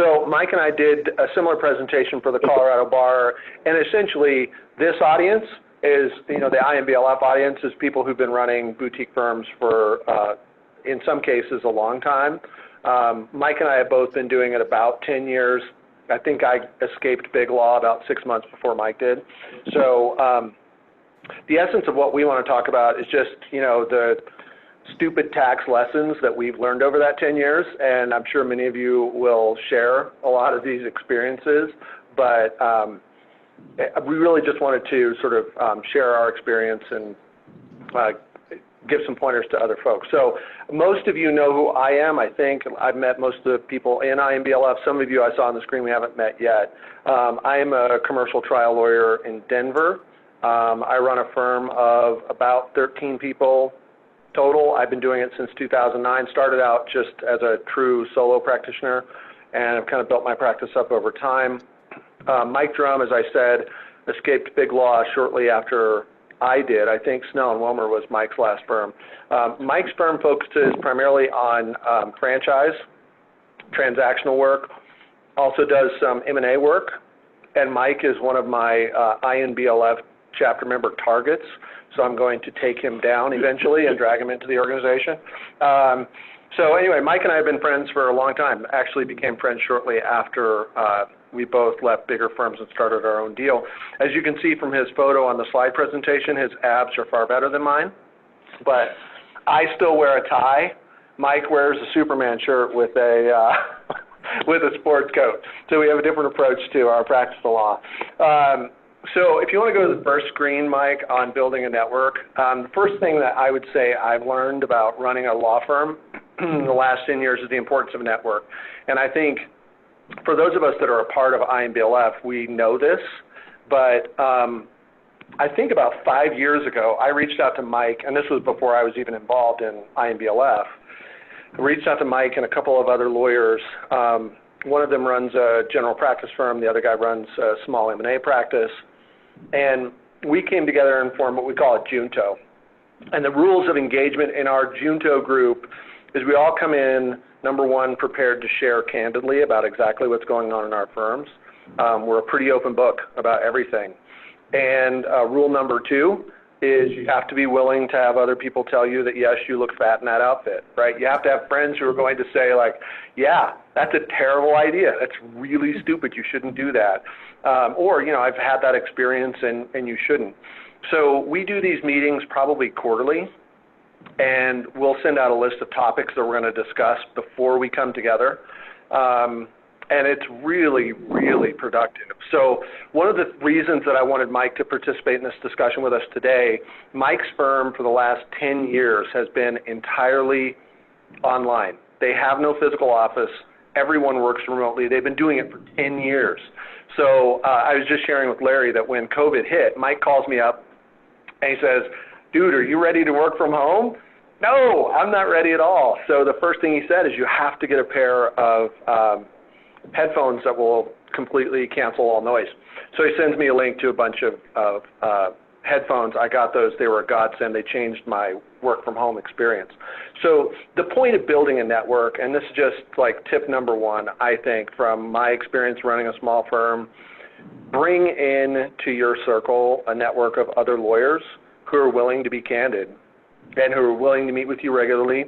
So Mike and I did a similar presentation for the Colorado Bar, and essentially this audience is, the IMBLF audience is people who've been running boutique firms for, in some cases, a long time. Mike and I have both been doing it about 10 years. I think I escaped big law about 6 months before Mike did. So the essence of what we want to talk about is just, the stupid tax lessons that we've learned over that 10 years, and I'm sure many of you will share a lot of these experiences, but we really just wanted to sort of share our experience and give some pointers to other folks. So most of you know who I am. I think I've met most of the people in IMBLF. Some of you I saw on the screen we haven't met yet. I am a commercial trial lawyer in Denver. I run a firm of about 13 people total. I've been doing it since 2009. Started out just as a true solo practitioner, and I've kind of built my practice up over time. Mike Drumm, as I said, escaped big law shortly after I did. I think Snell and Wilmer was Mike's last firm. Mike's firm focuses primarily on franchise, transactional work, also does some M&A work, and Mike is one of my INBLF chapter member targets, so I'm going to take him down eventually and drag him into the organization. So anyway, Mike and I have been friends for a long time, actually became friends shortly after we both left bigger firms and started our own deal. As you can see from his photo on the slide presentation, his abs are far better than mine, but I still wear a tie. Mike wears a Superman shirt with a with a sports coat. So we have a different approach to our practice of law. So if you want to go to the first screen, Mike, on building a network, the first thing that I would say I've learned about running a law firm in the last 10 years is the importance of a network. And I think for those of us that are a part of IMBLF, we know this, but I think about 5 years ago, I reached out to Mike, and this was before I was even involved in IMBLF. I reached out to Mike and a couple of other lawyers. One of them runs a general practice firm. The other guy runs a small M&A practice. And we came together and formed what we call a junto. And the rules of engagement in our junto group is we all come in, number one, prepared to share candidly about exactly what's going on in our firms. We're a pretty open book about everything. And rule number two is you have to be willing to have other people tell you that, yes, you look fat in that outfit, right? You have to have friends who are going to say, like, yeah, that's a terrible idea. That's really stupid. You shouldn't do that. Or, I've had that experience and you shouldn't. So we do these meetings probably quarterly, and we'll send out a list of topics that we're going to discuss before we come together. And it's really, really productive. So one of the reasons that I wanted Mike to participate in this discussion with us today, Mike's firm for the last 10 years has been entirely online. They have no physical office. Everyone works remotely. They've been doing it for 10 years. So I was just sharing with Larry that when COVID hit, Mike calls me up and he says, dude, are you ready to work from home? No, I'm not ready at all. So the first thing he said is you have to get a pair of headphones that will completely cancel all noise. So he sends me a link to a bunch of headphones. I got those. They were a godsend. They changed my work from home experience. So the point of building a network, and this is just like tip number one, I think, from my experience running a small firm, bring in to your circle a network of other lawyers who are willing to be candid and who are willing to meet with you regularly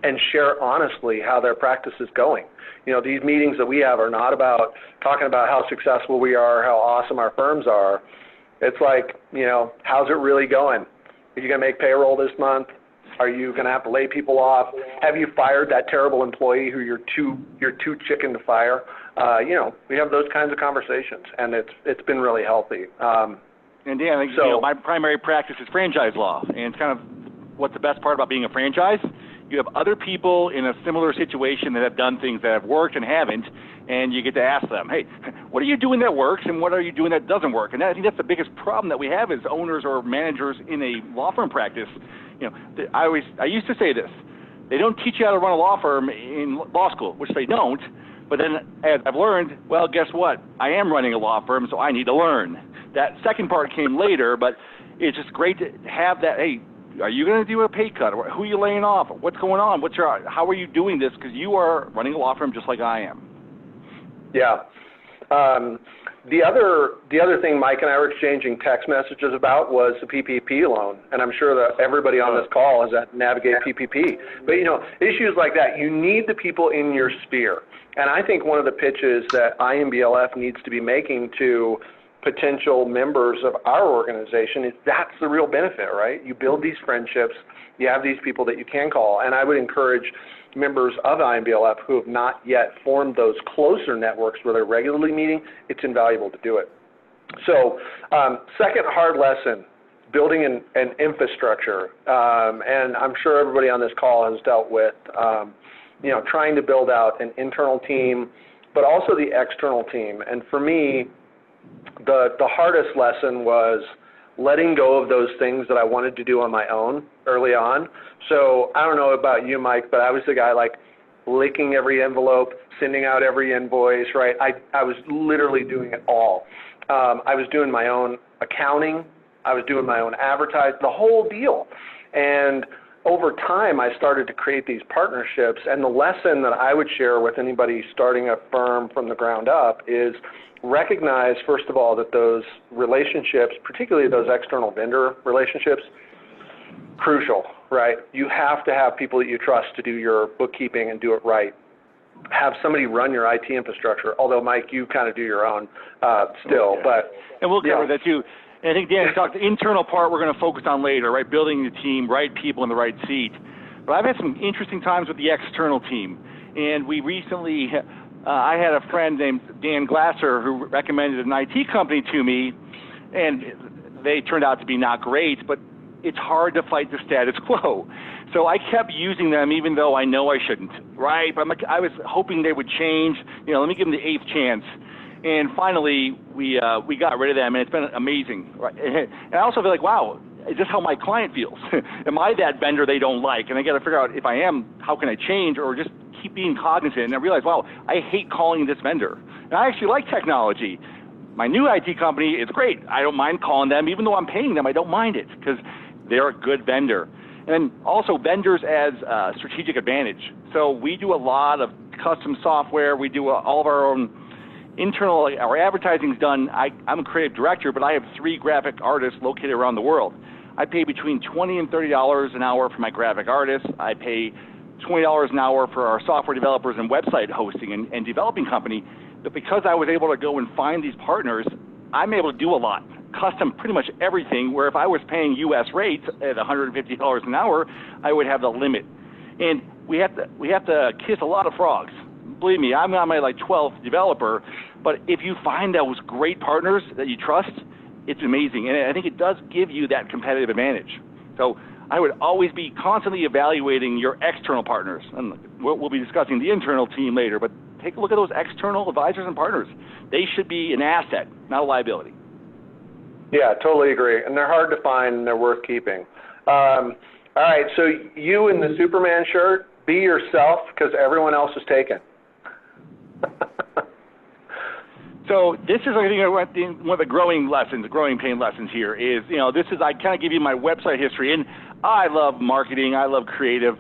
and share honestly how their practice is going. These meetings that we have are not about talking about how successful we are, how awesome our firms are. It's like, how's it really going? Are you going to make payroll this month? Are you going to have to lay people off? Have you fired that terrible employee who you're too chicken to fire? We have those kinds of conversations, and it's been really healthy. And Dan, I think, my primary practice is franchise law, and it's kind of what's the best part about being a franchise. You have other people in a similar situation that have done things that have worked and haven't, and you get to ask them, hey, what are you doing that works and what are you doing that doesn't work? And I think that's the biggest problem that we have as owners or managers in a law firm practice. I used to say this, they don't teach you how to run a law firm in law school, which they don't, but then as I've learned, well, guess what? I am running a law firm, so I need to learn. That second part came later, but it's just great to have that, hey, are you going to do a pay cut? Or who are you laying off? What's going on? How are you doing this? Because you are running a law firm just like I am. Yeah. The other thing Mike and I were exchanging text messages about was the PPP loan, and I'm sure that everybody on this call has had to navigate PPP. But, issues like that, you need the people in your sphere. And I think one of the pitches that IMBLF needs to be making to potential members of our organization is that's the real benefit, right? You build these friendships, you have these people that you can call, and I would encourage members of IMBLF who have not yet formed those closer networks where they're regularly meeting, it's invaluable to do it. So second hard lesson, building an infrastructure. And I'm sure everybody on this call has dealt with, trying to build out an internal team, but also the external team. And for me, the hardest lesson was letting go of those things that I wanted to do on my own early on. So I don't know about you, Mike, but I was the guy like licking every envelope, sending out every invoice, right? I was literally doing it all. I was doing my own accounting. I was doing my own advertising, the whole deal. And over time, I started to create these partnerships. And the lesson that I would share with anybody starting a firm from the ground up is recognize, first of all, that those relationships, particularly those external vendor relationships, crucial, right? You have to have people that you trust to do your bookkeeping and do it right. Have somebody run your IT infrastructure, although, Mike, you kind of do your own still. But and we'll cover that, too. And I think, Dan, talked the internal part we're going to focus on later, right? Building the team, right people in the right seat. But I've had some interesting times with the external team. And we recently, I had a friend named Dan Glasser who recommended an IT company to me, and they turned out to be not great, but it's hard to fight the status quo. So I kept using them even though I know I shouldn't, right? But I was hoping they would change. Let me give them the 8th chance. And finally, we got rid of them, and it's been amazing. Right? And I also feel like, wow, is this how my client feels? Am I that vendor they don't like? And I got to figure out if I am, how can I change, or just keep being cognizant. And I realized, wow, I hate calling this vendor. And I actually like technology. My new IT company is great. I don't mind calling them. Even though I'm paying them, I don't mind it because they're a good vendor. And also vendors as a strategic advantage. So we do a lot of custom software. We do all of our own internal, our advertising's done. I'm a creative director, but I have 3 graphic artists located around the world. I pay between $20 and $30 an hour for my graphic artists. I pay $20 an hour for our software developers and website hosting and developing company. But because I was able to go and find these partners, I'm able to do a lot, custom pretty much everything, where if I was paying U.S. rates at $150 an hour, I would have the limit. And we have to kiss a lot of frogs. Believe me, I'm on my 12th developer, but if you find those great partners that you trust, it's amazing. And I think it does give you that competitive advantage. So I would always be constantly evaluating your external partners. And we'll be discussing the internal team later, but take a look at those external advisors and partners. They should be an asset, not a liability. Yeah, totally agree. And they're hard to find, and they're worth keeping. All right, so you in the Superman shirt, be yourself because everyone else is taken. So this is, I think, one of the growing pain lessons here is, I kind of give you my website history. And I love marketing. I love creative,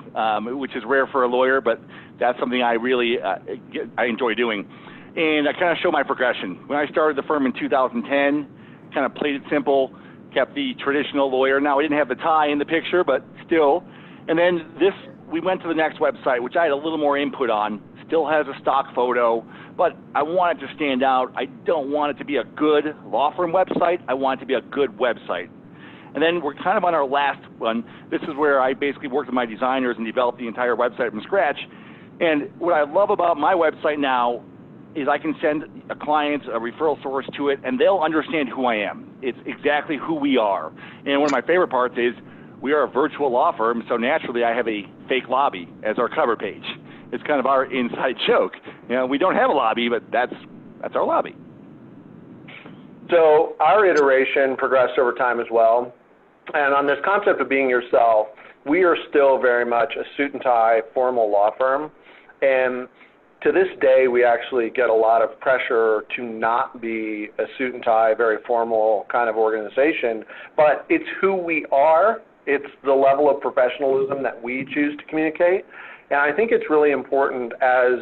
which is rare for a lawyer, but that's something I really I enjoy doing. And I kind of show my progression. When I started the firm in 2010, kind of played it simple, kept the traditional lawyer. Now, I didn't have the tie in the picture, but still. And then we went to the next website, which I had a little more input on. Still has a stock photo, but I want it to stand out. I don't want it to be a good law firm website. I want it to be a good website. And then we're kind of on our last one. This is where I basically worked with my designers and developed the entire website from scratch. And what I love about my website now is I can send a client a referral source to it, and they'll understand who I am. It's exactly who we are. And one of my favorite parts is we are a virtual law firm, so naturally I have a fake lobby as our cover page. It's kind of our inside joke. We don't have a lobby, but that's our lobby. So our iteration progressed over time as well. And on this concept of being yourself, we are still very much a suit and tie formal law firm. And to this day, we actually get a lot of pressure to not be a suit and tie, very formal kind of organization. But it's who we are. It's the level of professionalism that we choose to communicate. And I think it's really important as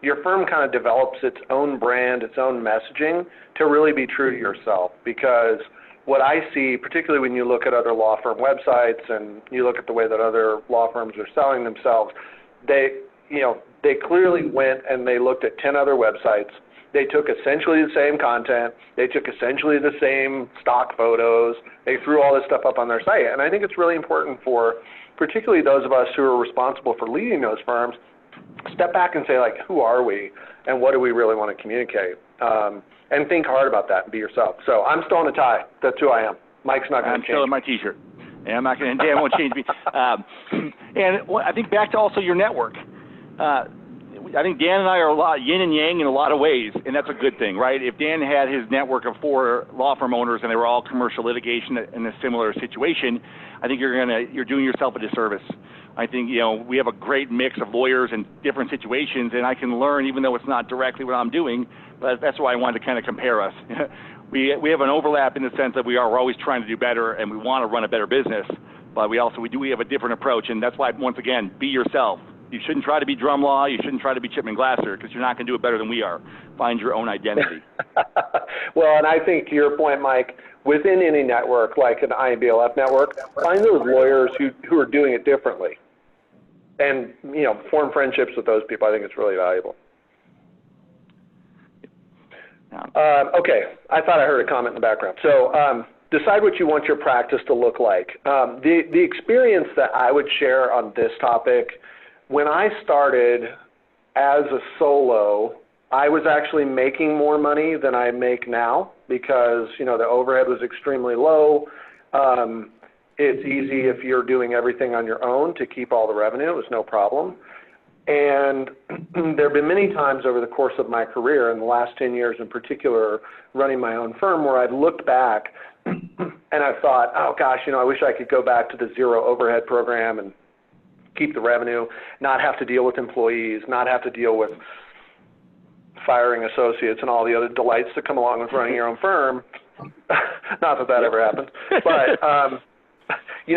your firm kind of develops its own brand, its own messaging, to really be true to yourself. Because what I see, particularly when you look at other law firm websites and you look at the way that other law firms are selling themselves, they clearly went and they looked at 10 other websites. They took essentially the same content. They took essentially the same stock photos. They threw all this stuff up on their site. And I think it's really important for particularly those of us who are responsible for leading those firms, step back and say, like, who are we and what do we really want to communicate? And think hard about that and be yourself. So I'm still in a tie. That's who I am. Mike's not going to change. I'm still in my T-shirt. And I'm not going to, Dan won't change me. And I think back to also your network. I think Dan and I are a lot yin and yang in a lot of ways, and that's a good thing, right? If Dan had his network of 4 law firm owners and they were all commercial litigation in a similar situation, I think you're doing yourself a disservice. I think, we have a great mix of lawyers in different situations, and I can learn even though it's not directly what I'm doing, but that's why I wanted to kind of compare us. We have an overlap in the sense that we're always trying to do better and we want to run a better business, but we have a different approach, and that's why, once again, be yourself. You shouldn't try to be Drumm Law. You shouldn't try to be Chipman Glasser because you're not going to do it better than we are. Find your own identity. Well, and I think to your point, Mike, within any network, like an IMBLF network, find those lawyers who are doing it differently. And, form friendships with those people. I think it's really valuable. Okay, I thought I heard a comment in the background. So decide what you want your practice to look like. The experience that I would share on this topic, when I started as a solo, I was actually making more money than I make now because, the overhead was extremely low. It's easy if you're doing everything on your own to keep all the revenue. It was no problem. And there have been many times over the course of my career, in the last 10 years in particular, running my own firm, where I've looked back and I've thought, oh gosh, I wish I could go back to the zero overhead program and keep the revenue, not have to deal with employees, not have to deal with firing associates and all the other delights that come along with running your own firm. Not that ever happens. But,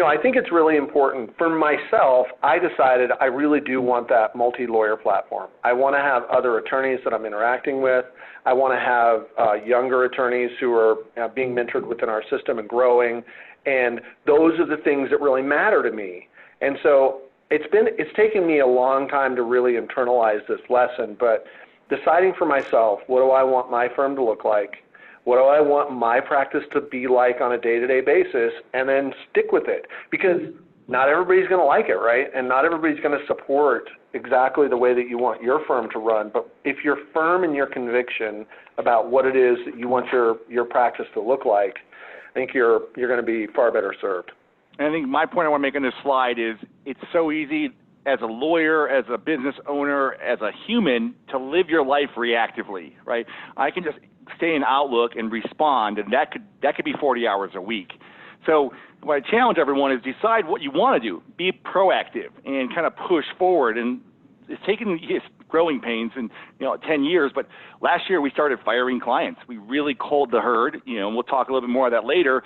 I think it's really important. For myself, I decided I really do want that multi-lawyer platform. I want to have other attorneys that I'm interacting with. I want to have younger attorneys who are being mentored within our system and growing. And those are the things that really matter to me. And so it's taken me a long time to really internalize this lesson, but deciding for myself, what do I want my firm to look like? What do I want my practice to be like on a day-to-day basis? And then stick with it, because not everybody's going to like it, right? And not everybody's going to support exactly the way that you want your firm to run. But if you're firm in your conviction about what it is that you want your practice to look like, I think you're going to be far better served. And I think my point I want to make on this slide is it's so easy as a lawyer, as a business owner, as a human, to live your life reactively, right? I can just stay in Outlook and respond, and that could be 40 hours a week. So what I challenge everyone is decide what you want to do. Be proactive and kind of push forward. And it's taken growing pains in 10 years, but last year we started firing clients. We really culled the herd, and we'll talk a little bit more of that later.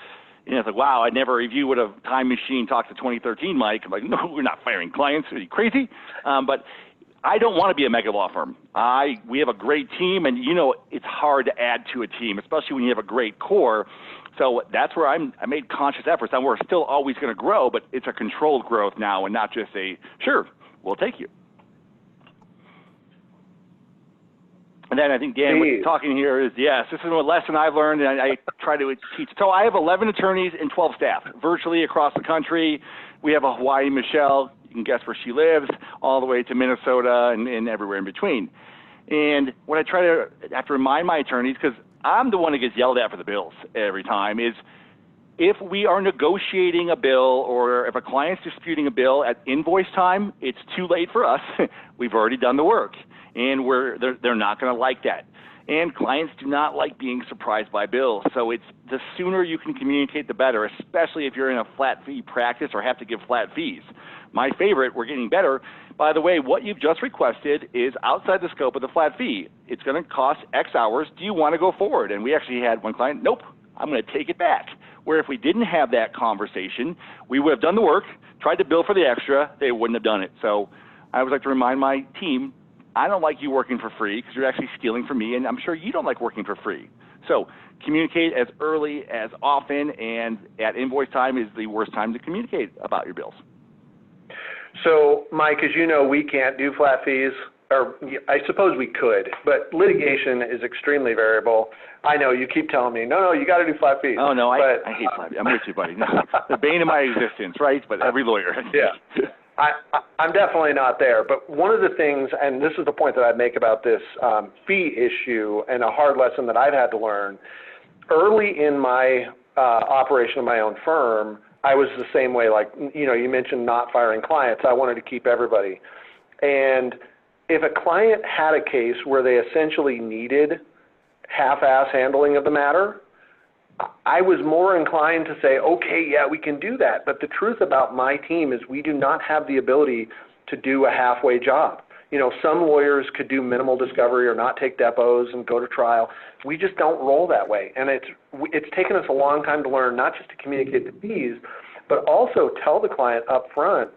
And it's like, wow, if you would have time machine talked to 2013, Mike, I'm like, no, we're not firing clients. Are you crazy? But I don't want to be a mega law firm. We have a great team, and it's hard to add to a team, especially when you have a great core. So that's where I made conscious efforts. And we're still always going to grow, but it's a controlled growth now and not just sure, we'll take you. And then I think, Dan, what's talking here is, yes, this is a lesson I've learned, and I try to teach. So I have 11 attorneys and 12 staff, virtually across the country. We have a Hawaii Michelle. You can guess where she lives, all the way to Minnesota and everywhere in between. And what I have to remind my attorneys, because I'm the one that gets yelled at for the bills every time, is if we are negotiating a bill or if a client's disputing a bill at invoice time, it's too late for us. We've already done the work. And they're not going to like that. And clients do not like being surprised by bills. So it's the sooner you can communicate, the better, especially if you're in a flat fee practice or have to give flat fees. My favorite, we're getting better. By the way, what you've just requested is outside the scope of the flat fee. It's going to cost X hours. Do you want to go forward? And we actually had one client, nope, I'm going to take it back. Where if we didn't have that conversation, we would have done the work, tried to bill for the extra, they wouldn't have done it. So I always like to remind my team, I don't like you working for free because you're actually stealing from me, and I'm sure you don't like working for free. So communicate as early, as often, and at invoice time is the worst time to communicate about your bills. So, Mike, as you know, we can't do flat fees, or I suppose we could, but litigation is extremely variable. I know you keep telling me, no, you got to do flat fees. Oh, no, I hate flat fees. I'm with you, buddy. No, the bane of my existence, right? But every lawyer. Yeah. I'm definitely not there, but one of the things, and this is the point that I make about this fee issue and a hard lesson that I've had to learn, early in my operation of my own firm, I was the same way. Like, you mentioned not firing clients. I wanted to keep everybody. And if a client had a case where they essentially needed half-ass handling of the matter, I was more inclined to say, okay, yeah, we can do that. But the truth about my team is we do not have the ability to do a halfway job. Some lawyers could do minimal discovery or not take depots and go to trial. We just don't roll that way. And it's taken us a long time to learn not just to communicate the fees, but also tell the client up front,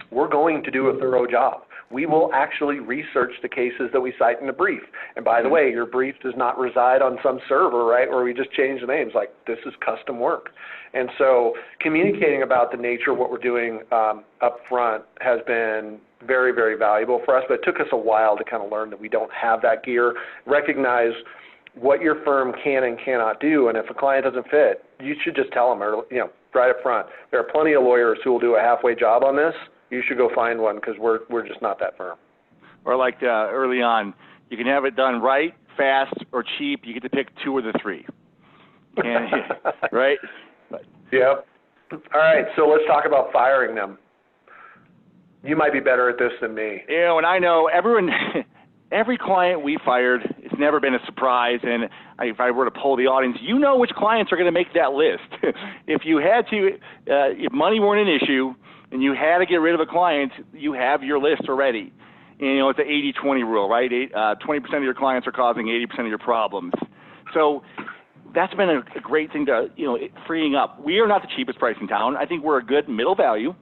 we're going to do a thorough job. We will actually research the cases that we cite in the brief. And by the way, your brief does not reside on some server, right, where we just change the names. Like, this is custom work. And so communicating about the nature of what we're doing up front has been very, very valuable for us. But it took us a while to kind of learn that we don't have that gear, recognize what your firm can and cannot do. And if a client doesn't fit, you should just tell them, right up front. There are plenty of lawyers who will do a halfway job on this. You should go find one because we're just not that firm. Or like early on, you can have it done right, fast, or cheap. You get to pick two of the three. Right? Yep. All right, so let's talk about firing them. You might be better at this than me. And I know every client we fired, it's never been a surprise. And if I were to poll the audience, you know which clients are going to make that list. If you had to, if money weren't an issue, and you had to get rid of a client, you have your list already. And, it's an 80-20 rule, right? 20% of your clients are causing 80% of your problems. So that's been a great thing to, freeing up. We are not the cheapest price in town. I think we're a good middle value,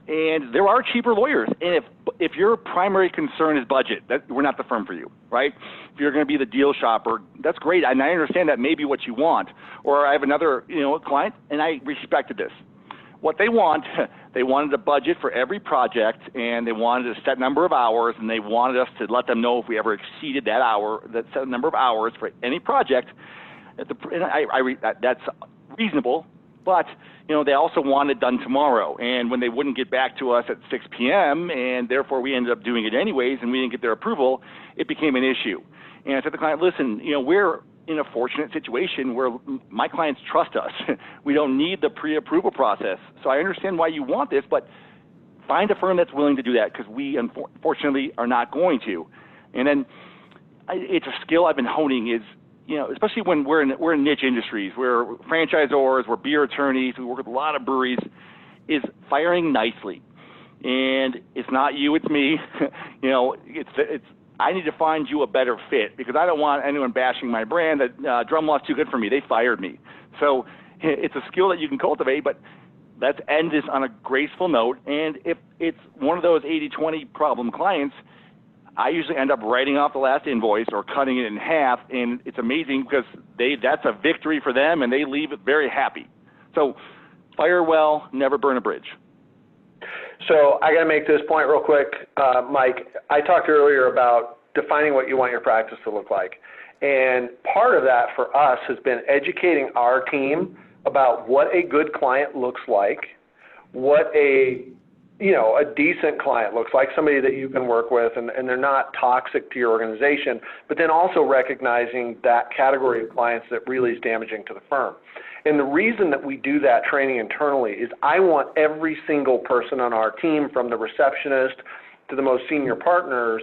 and there are cheaper lawyers. And if your primary concern is budget, we're not the firm for you, right? If you're going to be the deal shopper, that's great. And I understand that may be what you want. Or I have another, client, and I respected this. What they wanted a budget for every project, and they wanted a set number of hours, and they wanted us to let them know if we ever exceeded that set number of hours for any project. That's reasonable, but they also wanted it done tomorrow. And when they wouldn't get back to us at 6 p.m., and therefore we ended up doing it anyways, and we didn't get their approval, it became an issue. And I said to the client, listen, we're in a fortunate situation where my clients trust us. We don't need the pre-approval process. So I understand why you want this, but find a firm that's willing to do that, because we unfortunately are not going to. And then it's a skill I've been honing is, especially when we're in niche industries, we're franchisors, we're beer attorneys, we work with a lot of breweries, is firing nicely. And it's not you, it's me. I need to find you a better fit, because I don't want anyone bashing my brand that Drumm Law is too good for me. They fired me. So it's a skill that you can cultivate, but let's end this on a graceful note. And if it's one of those 80-20 problem clients, I usually end up writing off the last invoice or cutting it in half, and it's amazing because that's a victory for them, and they leave it very happy. So fire well, never burn a bridge. So I got to make this point real quick, Mike. I talked earlier about defining what you want your practice to look like. And part of that for us has been educating our team about what a good client looks like, what a decent client looks like, somebody that you can work with and they're not toxic to your organization, but then also recognizing that category of clients that really is damaging to the firm. And the reason that we do that training internally is I want every single person on our team, from the receptionist to the most senior partners,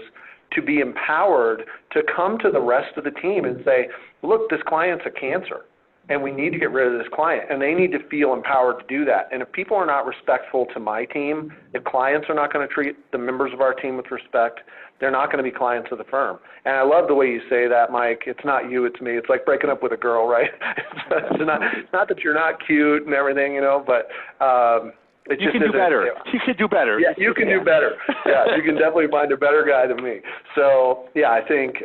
to be empowered to come to the rest of the team and say, look, this client's a cancer, and we need to get rid of this client. And they need to feel empowered to do that. And if people are not respectful to my team, if clients are not going to treat the members of our team with respect, they're not going to be clients of the firm. And I love the way you say that, Mike. It's not you, it's me. It's like breaking up with a girl, right? It's not that you're not cute and everything, but You can do better. You can do better. Yeah, you can do better. Yeah, you can definitely find a better guy than me. So, yeah, I think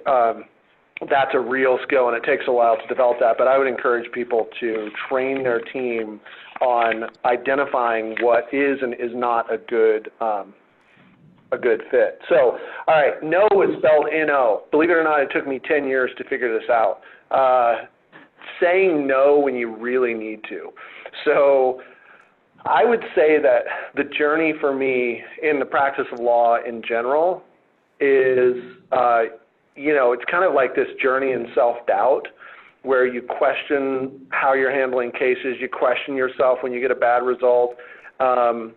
that's a real skill, and it takes a while to develop that. But I would encourage people to train their team on identifying what is and is not a good fit. So, all right, no is spelled N-O. Believe it or not, it took me 10 years to figure this out. Saying no when you really need to. So I would say that the journey for me in the practice of law in general is, it's kind of like this journey in self-doubt where you question how you're handling cases, you question yourself when you get a bad result, and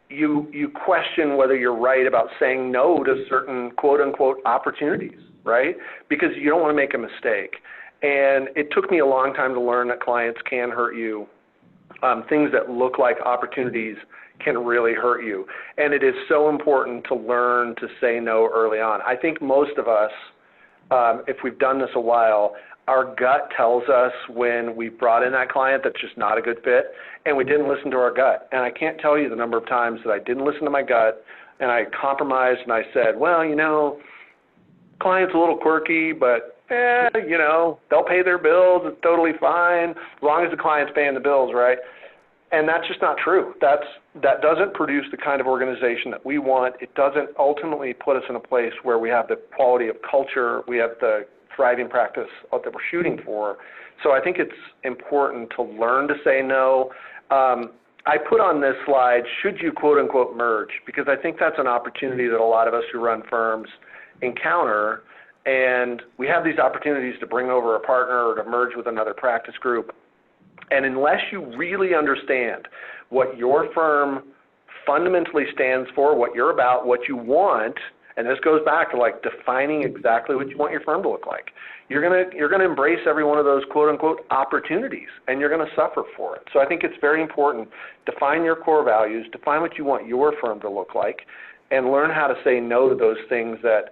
you question whether you're right about saying no to certain quote-unquote opportunities, right? Because you don't want to make a mistake. And it took me a long time to learn that clients can hurt you. Things that look like opportunities can really hurt you. And it is so important to learn to say no early on. I think most of us, if we've done this a while, our gut tells us when we brought in that client that's just not a good fit, and we didn't listen to our gut. And I can't tell you the number of times that I didn't listen to my gut, and I compromised, and I said, well, client's a little quirky, but they'll pay their bills. It's totally fine as long as the client's paying the bills, right? And that's just not true. That doesn't produce the kind of organization that we want. It doesn't ultimately put us in a place where we have the quality of culture, we have the thriving practice that we're shooting for. So I think it's important to learn to say no. I put on this slide, should you quote unquote merge? Because I think that's an opportunity that a lot of us who run firms encounter. And we have these opportunities to bring over a partner or to merge with another practice group. And unless you really understand what your firm fundamentally stands for, what you're about, what you want, and this goes back to like defining exactly what you want your firm to look like, you're gonna embrace every one of those quote unquote opportunities, and you're gonna suffer for it. So I think it's very important. Define your core values, define what you want your firm to look like, and learn how to say no to those things that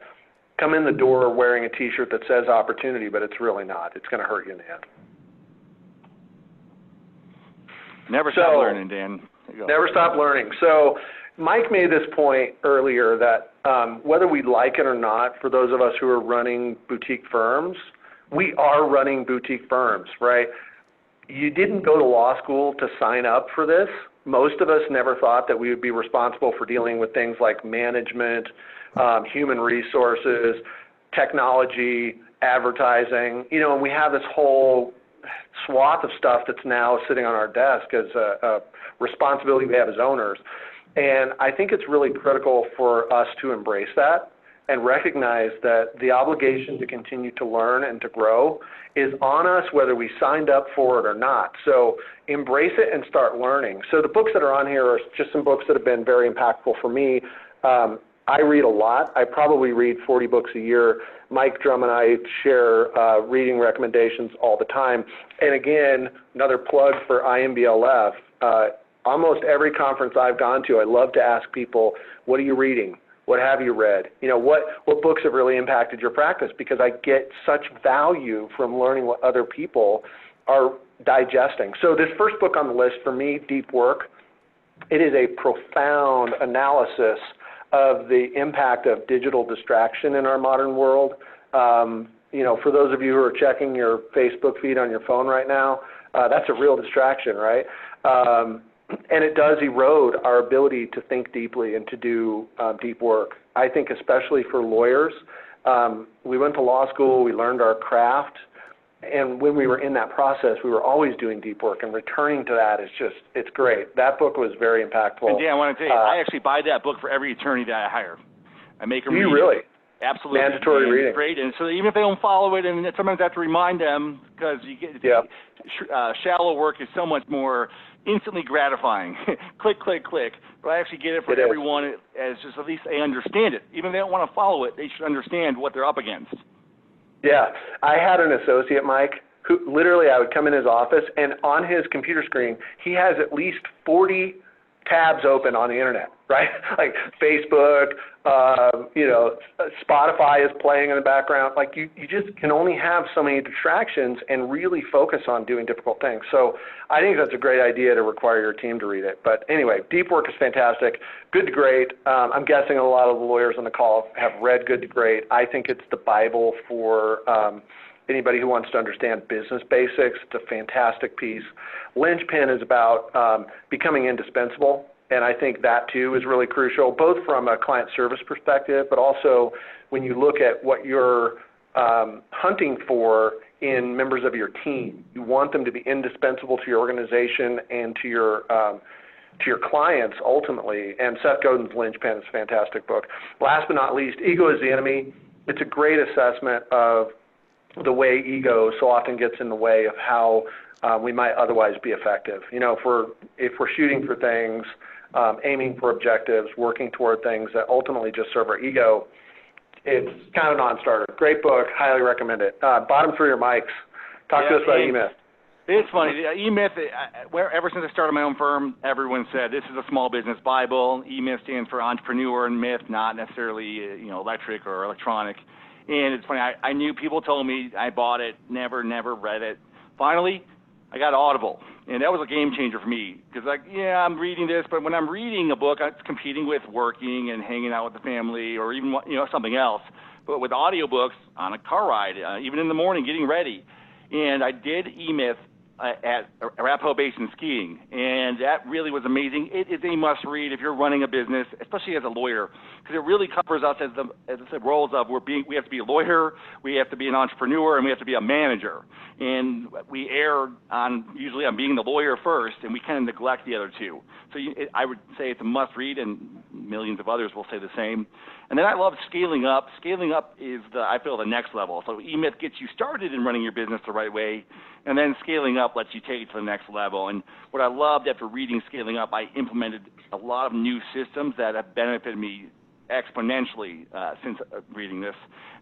come in the door wearing a T-shirt that says opportunity, but it's really not. It's going to hurt you in the end. Never stop learning, Dan. Never stop learning. So Mike made this point earlier that whether we like it or not, for those of us who are running boutique firms, we are running boutique firms, right? You didn't go to law school to sign up for this. Most of us never thought that we would be responsible for dealing with things like management, human resources, technology, advertising, and we have this whole swath of stuff that's now sitting on our desk as a responsibility we have as owners. And I think it's really critical for us to embrace that and recognize that the obligation to continue to learn and to grow is on us whether we signed up for it or not. So embrace it and start learning. So the books that are on here are just some books that have been very impactful for me. I read a lot. I probably read 40 books a year. Mike, Drumm, and I share reading recommendations all the time. And again, another plug for IMBLF. Almost every conference I've gone to, I love to ask people, what are you reading? What have you read? What books have really impacted your practice? Because I get such value from learning what other people are digesting. So this first book on the list for me, Deep Work, it is a profound analysis of the impact of digital distraction in our modern world. For those of you who are checking your Facebook feed on your phone right now, that's a real distraction, right? And it does erode our ability to think deeply and to do deep work. I think especially for lawyers, we went to law school, we learned our craft, and when we were in that process, we were always doing deep work, and returning to that is just, it's great. That book was very impactful. And Dan, I want to tell you, I actually buy that book for every attorney that I hire. I make them read. Do you really? Absolutely. Mandatory reading. Great. And so even if they don't follow it, and sometimes I have to remind them, because you get shallow work is so much more instantly gratifying. Click, click, click. But I actually get it for everyone as just at least they understand it. Even if they don't want to follow it, they should understand what they're up against. Yeah. I had an associate, Mike, who literally I would come in his office, and on his computer screen, he has at least 40 tabs open on the internet, right? Like Facebook, Spotify is playing in the background. Like you just can only have so many distractions and really focus on doing difficult things. So I think that's a great idea to require your team to read it. But anyway, Deep Work is fantastic. Good to Great. I'm guessing a lot of the lawyers on the call have read Good to Great. I think it's the Bible for anybody who wants to understand business basics. It's a fantastic piece. Linchpin is about becoming indispensable, and I think that too is really crucial, both from a client service perspective, but also when you look at what you're hunting for in members of your team. You want them to be indispensable to your organization and to your clients ultimately, and Seth Godin's Linchpin is a fantastic book. Last but not least, Ego is the Enemy. It's a great assessment of the way ego so often gets in the way of how we might otherwise be effective. If we're shooting for things, aiming for objectives, working toward things that ultimately just serve our ego, it's kind of a non-starter. Great book, highly recommend it. Bottom three are Mike's. Talk to us about E-Myth. It's funny. E-Myth, ever since I started my own firm, everyone said this is a small business Bible. E-Myth stands for entrepreneur and myth, not necessarily electric or electronic. And it's funny, I knew people told me, I bought it, never read it. Finally, I got Audible, and that was a game changer for me. Because I'm reading this, but when I'm reading a book, it's competing with working and hanging out with the family or even something else. But with audiobooks, on a car ride, even in the morning, getting ready. And I did E-Myth at Arapahoe Basin skiing, and that really was amazing. It is a must-read if you're running a business, especially as a lawyer, because it really covers us as the roles of we have to be a lawyer, we have to be an entrepreneur, and we have to be a manager. And we err usually on being the lawyer first, and we kind of neglect the other two. So I would say it's a must-read, and millions of others will say the same. And then I love Scaling Up. Scaling Up is, I feel, the next level. So E-Myth gets you started in running your business the right way, and then Scaling Up lets you take it to the next level. And what I loved after reading Scaling Up, I implemented a lot of new systems that have benefited me exponentially since reading this.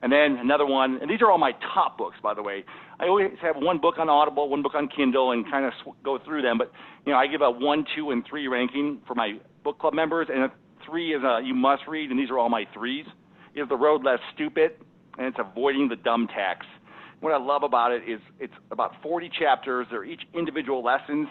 And then another one, and these are all my top books, by the way. I always have one book on Audible, one book on Kindle, and kind of go through them. But I give a 1, 2, and 3 ranking for my book club members, and 3 is you must read, and these are all my 3s. Is The Road Less Stupid, and it's Avoiding the Dumb Tax. What I love about it is it's about 40 chapters. They're each individual lessons,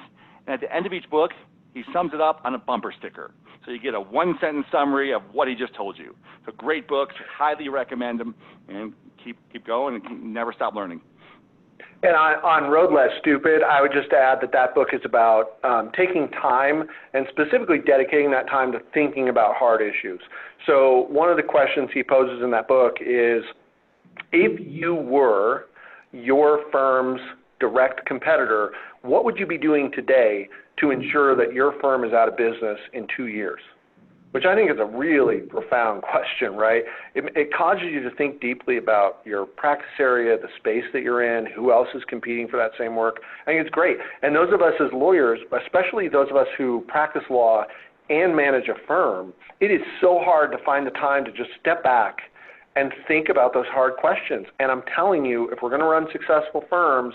and at the end of each book, he sums it up on a bumper sticker. So you get a 1-sentence summary of what he just told you. So great books, highly recommend them, and keep going and never stop learning. And on Road Less Stupid, I would just add that book is about taking time and specifically dedicating that time to thinking about hard issues. So one of the questions he poses in that book is, if you were your firm's direct competitor, what would you be doing today to ensure that your firm is out of business in 2 years? Which I think is a really profound question, right? It causes you to think deeply about your practice area, the space that you're in, who else is competing for that same work. I think it's great. And those of us as lawyers, especially those of us who practice law and manage a firm, it is so hard to find the time to just step back and think about those hard questions. And I'm telling you, if we're going to run successful firms,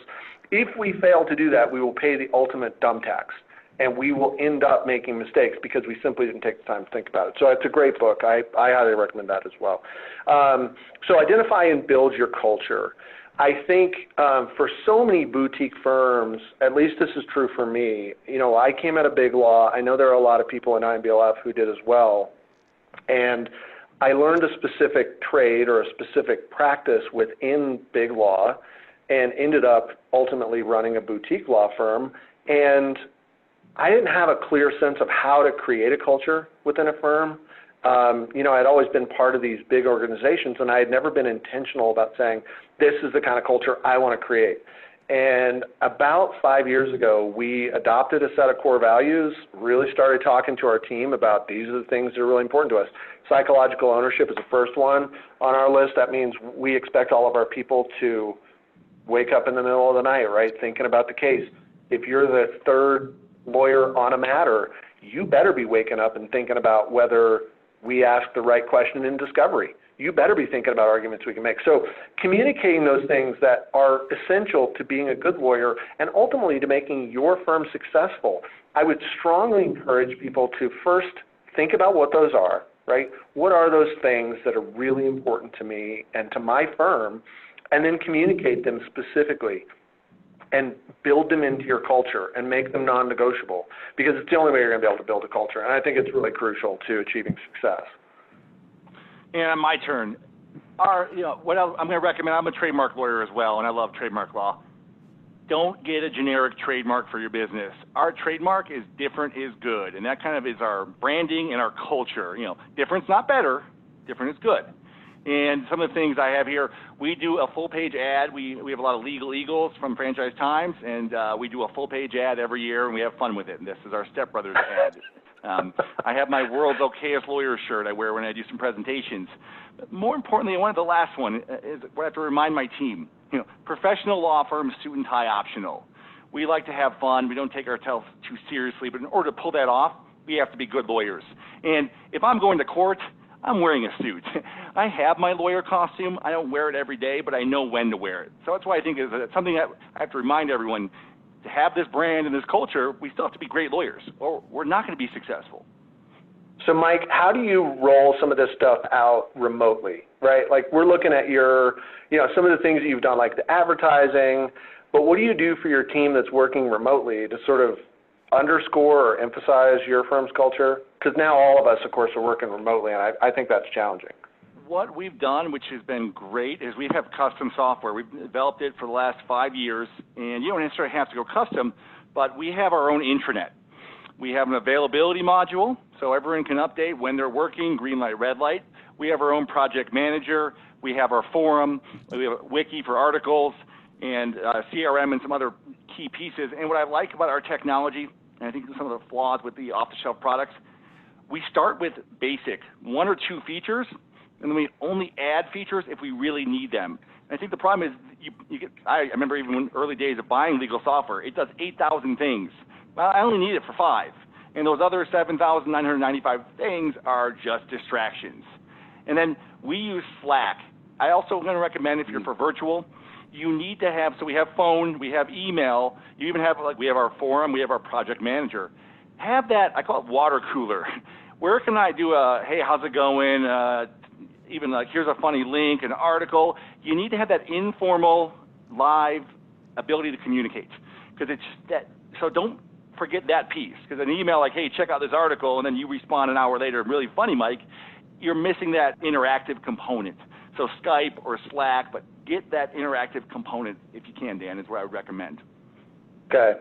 if we fail to do that, we will pay the ultimate dumb tax. And we will end up making mistakes because we simply didn't take the time to think about it. So it's a great book. I highly recommend that as well. So identify and build your culture. I think for so many boutique firms, at least this is true for me, I came out of big law. I know there are a lot of people in IMBLF who did as well. And I learned a specific trade or a specific practice within big law and ended up ultimately running a boutique law firm. And I didn't have a clear sense of how to create a culture within a firm. I'd always been part of these big organizations, and I had never been intentional about saying, this is the kind of culture I want to create. And about 5 years ago, we adopted a set of core values, really started talking to our team about these are the things that are really important to us. Psychological ownership is the first one on our list. That means we expect all of our people to wake up in the middle of the night, right, thinking about the case. If you're the third lawyer on a matter, you better be waking up and thinking about whether we ask the right question in discovery. you better be thinking about arguments we can make. So communicating those things that are essential to being a good lawyer and ultimately to making your firm successful, I would strongly encourage people to first think about what those are, right? What are those things that are really important to me and to my firm, and then communicate them specifically and build them into your culture and make them non-negotiable, because it's the only way you're going to be able to build a culture. And I think it's really crucial to achieving success. And my turn. What else I'm going to recommend, I'm a trademark lawyer as well, and I love trademark law. Don't get a generic trademark for your business. Our trademark is different is good, and that kind of is our branding and our culture. Different's not better, different is good. And some of the things I have here, we do a full-page ad. We have a lot of legal eagles from Franchise Times, and we do a full-page ad every year, and we have fun with it. And this is our Step Brothers ad. I have my World's Okayest Lawyer shirt I wear when I do some presentations. But more importantly, one of the last one is what I have to remind my team. Professional law firms, suit and tie optional. We like to have fun. We don't take ourselves too seriously, but in order to pull that off, we have to be good lawyers. And if I'm going to court, I'm wearing a suit. I have my lawyer costume. I don't wear it every day, but I know when to wear it. So that's why I think it's something that I have to remind everyone. To have this brand and this culture, we still have to be great lawyers, or we're not going to be successful. So, Mike, how do you roll some of this stuff out remotely, right? Like, we're looking at your, some of the things that you've done, like the advertising, but what do you do for your team that's working remotely to sort of underscore or emphasize your firm's culture? Because now all of us, of course, are working remotely, and I think that's challenging. What we've done, which has been great, is we have custom software. We've developed it for the last 5 years, and you don't necessarily have to go custom, but we have our own intranet. We have an availability module, so everyone can update when they're working, green light, red light. We have our own project manager. We have our forum. We have a wiki for articles, and CRM and some other key pieces. And what I like about our technology, and I think some of the flaws with the off-the-shelf products, we start with basic, 1 or 2 features, and then we only add features if we really need them. And I think the problem is, I remember even in early days of buying legal software, it does 8,000 things. Well, I only need it for 5. And those other 7,995 things are just distractions. And then we use Slack. I also going to recommend, if you're for virtual, you need to have, so we have phone, we have email, you even have, we have our forum, we have our project manager. Have that, I call it water cooler. Where can I do a, hey, how's it going? Even here's a funny link, an article. You need to have that informal, live ability to communicate. Because it's that, so don't forget that piece. Because an email like, hey, check out this article, and then you respond an hour later, really funny, Mike, you're missing that interactive component. So Skype or Slack, but get that interactive component if you can, Dan, is what I would recommend. Okay.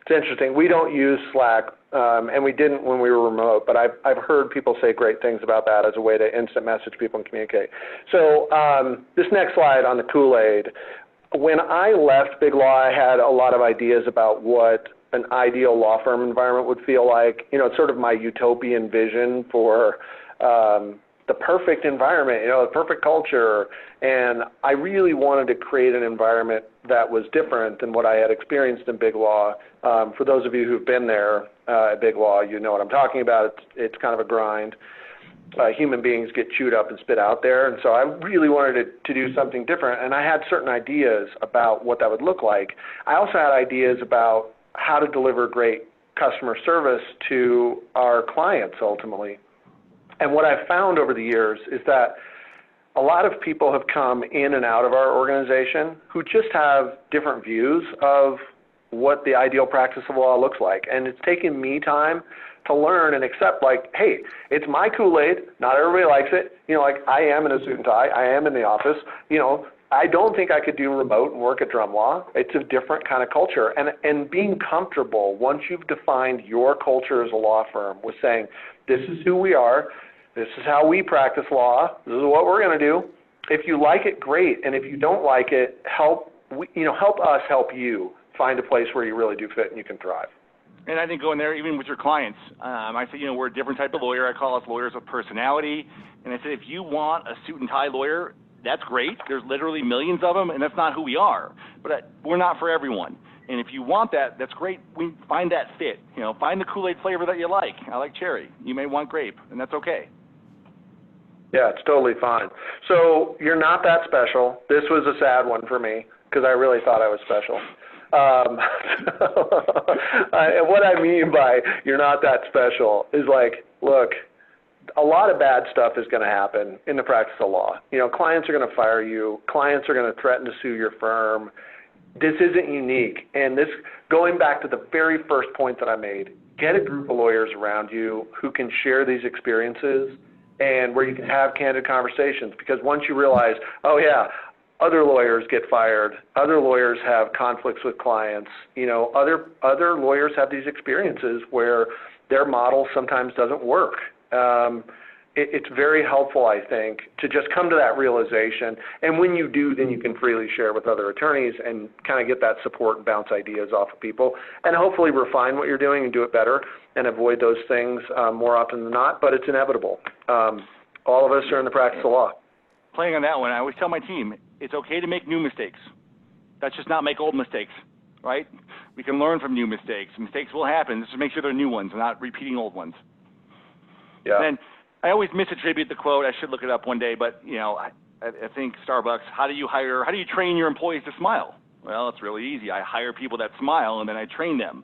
It's interesting. We don't use Slack, and we didn't when we were remote, but I've heard people say great things about that as a way to instant message people and communicate. So this next slide on the KOOL-AID, when I left Big Law, I had a lot of ideas about what an ideal law firm environment would feel like. It's sort of my utopian vision for the perfect environment, the perfect culture. And I really wanted to create an environment that was different than what I had experienced in Big Law. For those of you who've been there at Big Law, you know what I'm talking about. It's kind of a grind. Human beings get chewed up and spit out there. And so I really wanted to do something different. And I had certain ideas about what that would look like. I also had ideas about how to deliver great customer service to our clients ultimately. And what I've found over the years is that a lot of people have come in and out of our organization who just have different views of what the ideal practice of law looks like. And it's taken me time to learn and accept, hey, it's my Kool-Aid. Not everybody likes it. I am in a suit and tie. I am in the office. I don't think I could do remote and work at Drumm Law. It's a different kind of culture. And being comfortable, once you've defined your culture as a law firm, with saying, this is who we are, this is how we practice law, this is what we're going to do. If you like it, great. And if you don't like it, help us help you find a place where you really do fit and you can thrive. And I think going there, even with your clients, I say, we're a different type of lawyer. I call us lawyers with personality. And I say, if you want a suit and tie lawyer, that's great. There's literally millions of them, and that's not who we are. But we're not for everyone. And if you want that, that's great. We find that fit. Find the Kool-Aid flavor that you like. I like cherry. You may want grape, and that's okay. Yeah, it's totally fine. So you're not that special. This was a sad one for me because I really thought I was special. And what I mean by you're not that special is like, look, a lot of bad stuff is going to happen in the practice of law. You know, clients are going to fire you. Clients are going to threaten to sue your firm. This isn't unique. And this, going back to the very first point that I made, get a group of lawyers around you who can share these experiences and where you can have candid conversations. Because once you realize, oh yeah, other lawyers get fired, other lawyers have conflicts with clients, you know, other lawyers have these experiences where their model sometimes doesn't work. It's very helpful, I think, to just come to that realization. And when you do, then you can freely share with other attorneys and kind of get that support and bounce ideas off of people and hopefully refine what you're doing and do it better and avoid those things more often than not. But it's inevitable. All of us are in the practice of law. Playing on that one, I always tell my team, it's okay to make new mistakes. That's just not make old mistakes, right? We can learn from new mistakes. Mistakes will happen. Just make sure they're new ones and not repeating old ones. Yeah. And I always misattribute the quote. I should look it up one day, but you know, I think Starbucks. How do you train your employees to smile? Well, it's really easy. I hire people that smile, and then I train them.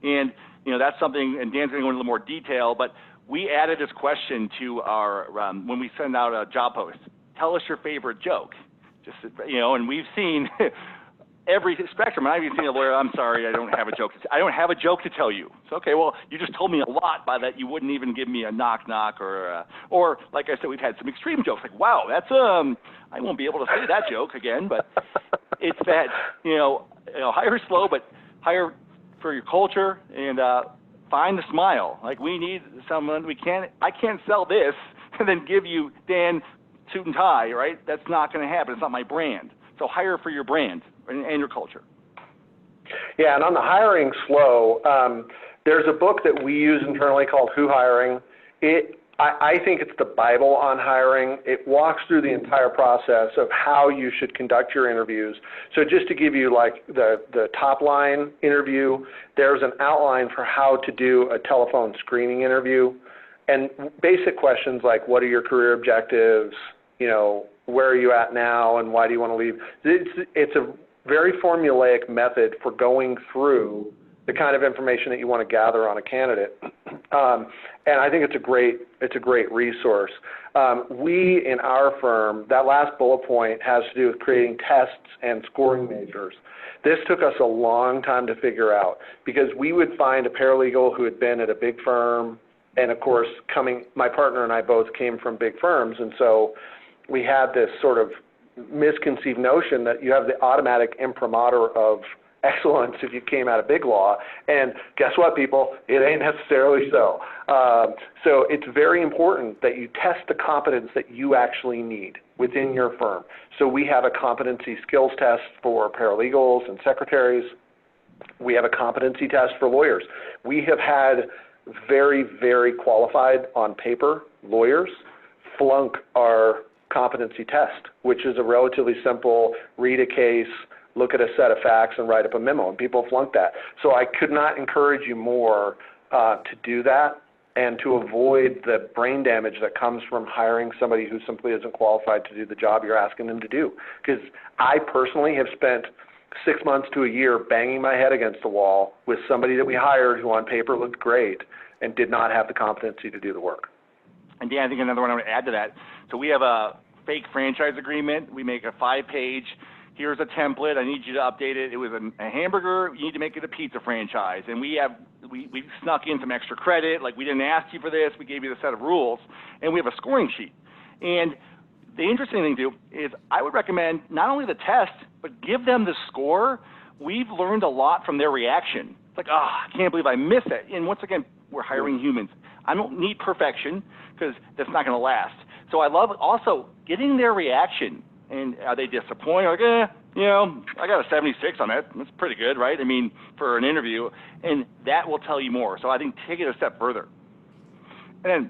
And you know, that's something. And Dan's going to go into a little more detail, but we added this question to our when we send out a job post. Tell us your favorite joke. Just you know, and we've seen every spectrum. I've even seen a lawyer, I'm sorry, I don't have a joke to tell you. It's okay, well, you just told me a lot by that you wouldn't even give me a knock or like I said, we've had some extreme jokes. Like, wow, that's I won't be able to say that joke again, but it's that, you know, hire slow, but hire for your culture and find the smile. Like, we need someone, I can't sell this and then give you Dan suit and tie, right? That's not going to happen. It's not my brand. So hire for your brand and your culture. Yeah, and on the hiring slow, there's a book that we use internally called Who Hiring. I think it's the Bible on hiring. It walks through the entire process of how you should conduct your interviews. So just to give you like the top line interview, there's an outline for how to do a telephone screening interview. And basic questions like, what are your career objectives? You know, where are you at now and why do you want to leave? It's a very formulaic method for going through the kind of information that you want to gather on a candidate. And I think it's a great resource. We, in our firm, that last bullet point has to do with creating tests and scoring measures. This took us a long time to figure out because we would find a paralegal who had been at a big firm, and of course, my partner and I both came from big firms, and so we had this sort of misconceived notion that you have the automatic imprimatur of excellence if you came out of big law. And guess what, people? It ain't necessarily so. So it's very important that you test the competence that you actually need within your firm. So we have a competency skills test for paralegals and secretaries. We have a competency test for lawyers. We have had very, very qualified on paper lawyers flunk our competency test, which is a relatively simple read a case, look at a set of facts, and write up a memo, and people flunk that. So I could not encourage you more to do that and to avoid the brain damage that comes from hiring somebody who simply isn't qualified to do the job you're asking them to do. Because I personally have spent 6 months to a year banging my head against the wall with somebody that we hired who on paper looked great and did not have the competency to do the work. And Dan, I think another one I want to add to that. So we have a fake franchise agreement. We make a 5-page, here's a template, I need you to update it. It was a hamburger, you need to make it a pizza franchise. And we snuck in some extra credit, like we didn't ask you for this, we gave you the set of rules, and we have a scoring sheet. And the interesting thing to do is I would recommend not only the test, but give them the score. We've learned a lot from their reaction. It's like, I can't believe I missed it. And once again, we're hiring humans. I don't need perfection because that's not going to last. So I love also getting their reaction. And are they disappointed? Like, I got a 76 on it. That's pretty good, right? I mean, for an interview. And that will tell you more. So I think take it a step further. And then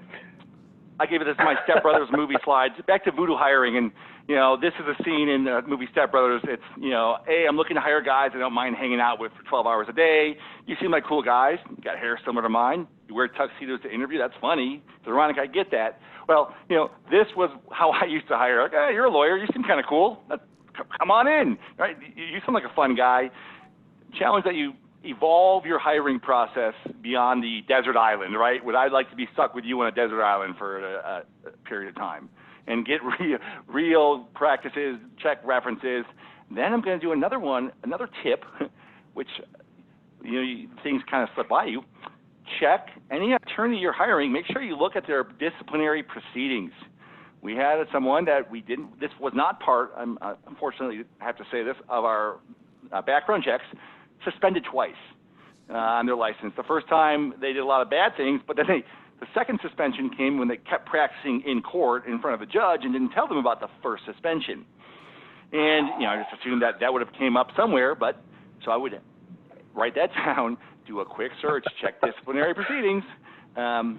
I gave it this my Step Brothers movie slides. Back to voodoo hiring, and this is a scene in the movie Step Brothers. It's hey, I'm looking to hire guys I don't mind hanging out with for 12 hours a day. You seem like cool guys. You got hair similar to mine. You wear tuxedos to interview. That's funny. It's ironic. I get that. Well, this was how I used to hire. Like, hey, you're a lawyer. You seem kind of cool. Come on in. Right? You seem like a fun guy. Challenge that you evolve your hiring process beyond the desert island, right? Would I like to be stuck with you on a desert island for a period of time and get real practices, check references. Then I'm going to do another tip, which, things kind of slip by you. Check any attorney you're hiring. Make sure you look at their disciplinary proceedings. We had someone that this was not part, unfortunately, I have to say this, of our background checks, suspended twice on their license. The first time they did a lot of bad things, but then the second suspension came when they kept practicing in court in front of a judge and didn't tell them about the first suspension. And, I just assumed that would have came up somewhere, so I would write that down, do a quick search, check disciplinary proceedings, and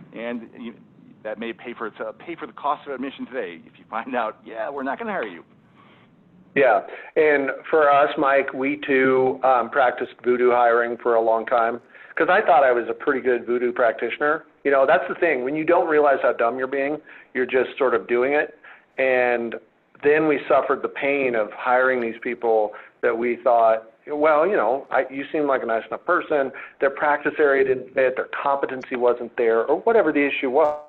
that may pay for the cost of admission today if you find out, we're not going to hire you. Yeah, and for us, Mike, we too practiced voodoo hiring for a long time because I thought I was a pretty good voodoo practitioner. That's the thing. When you don't realize how dumb you're being, you're just sort of doing it. And then we suffered the pain of hiring these people that we thought, well, you seem like a nice enough person. Their practice area didn't fit. Their competency wasn't there, or whatever the issue was.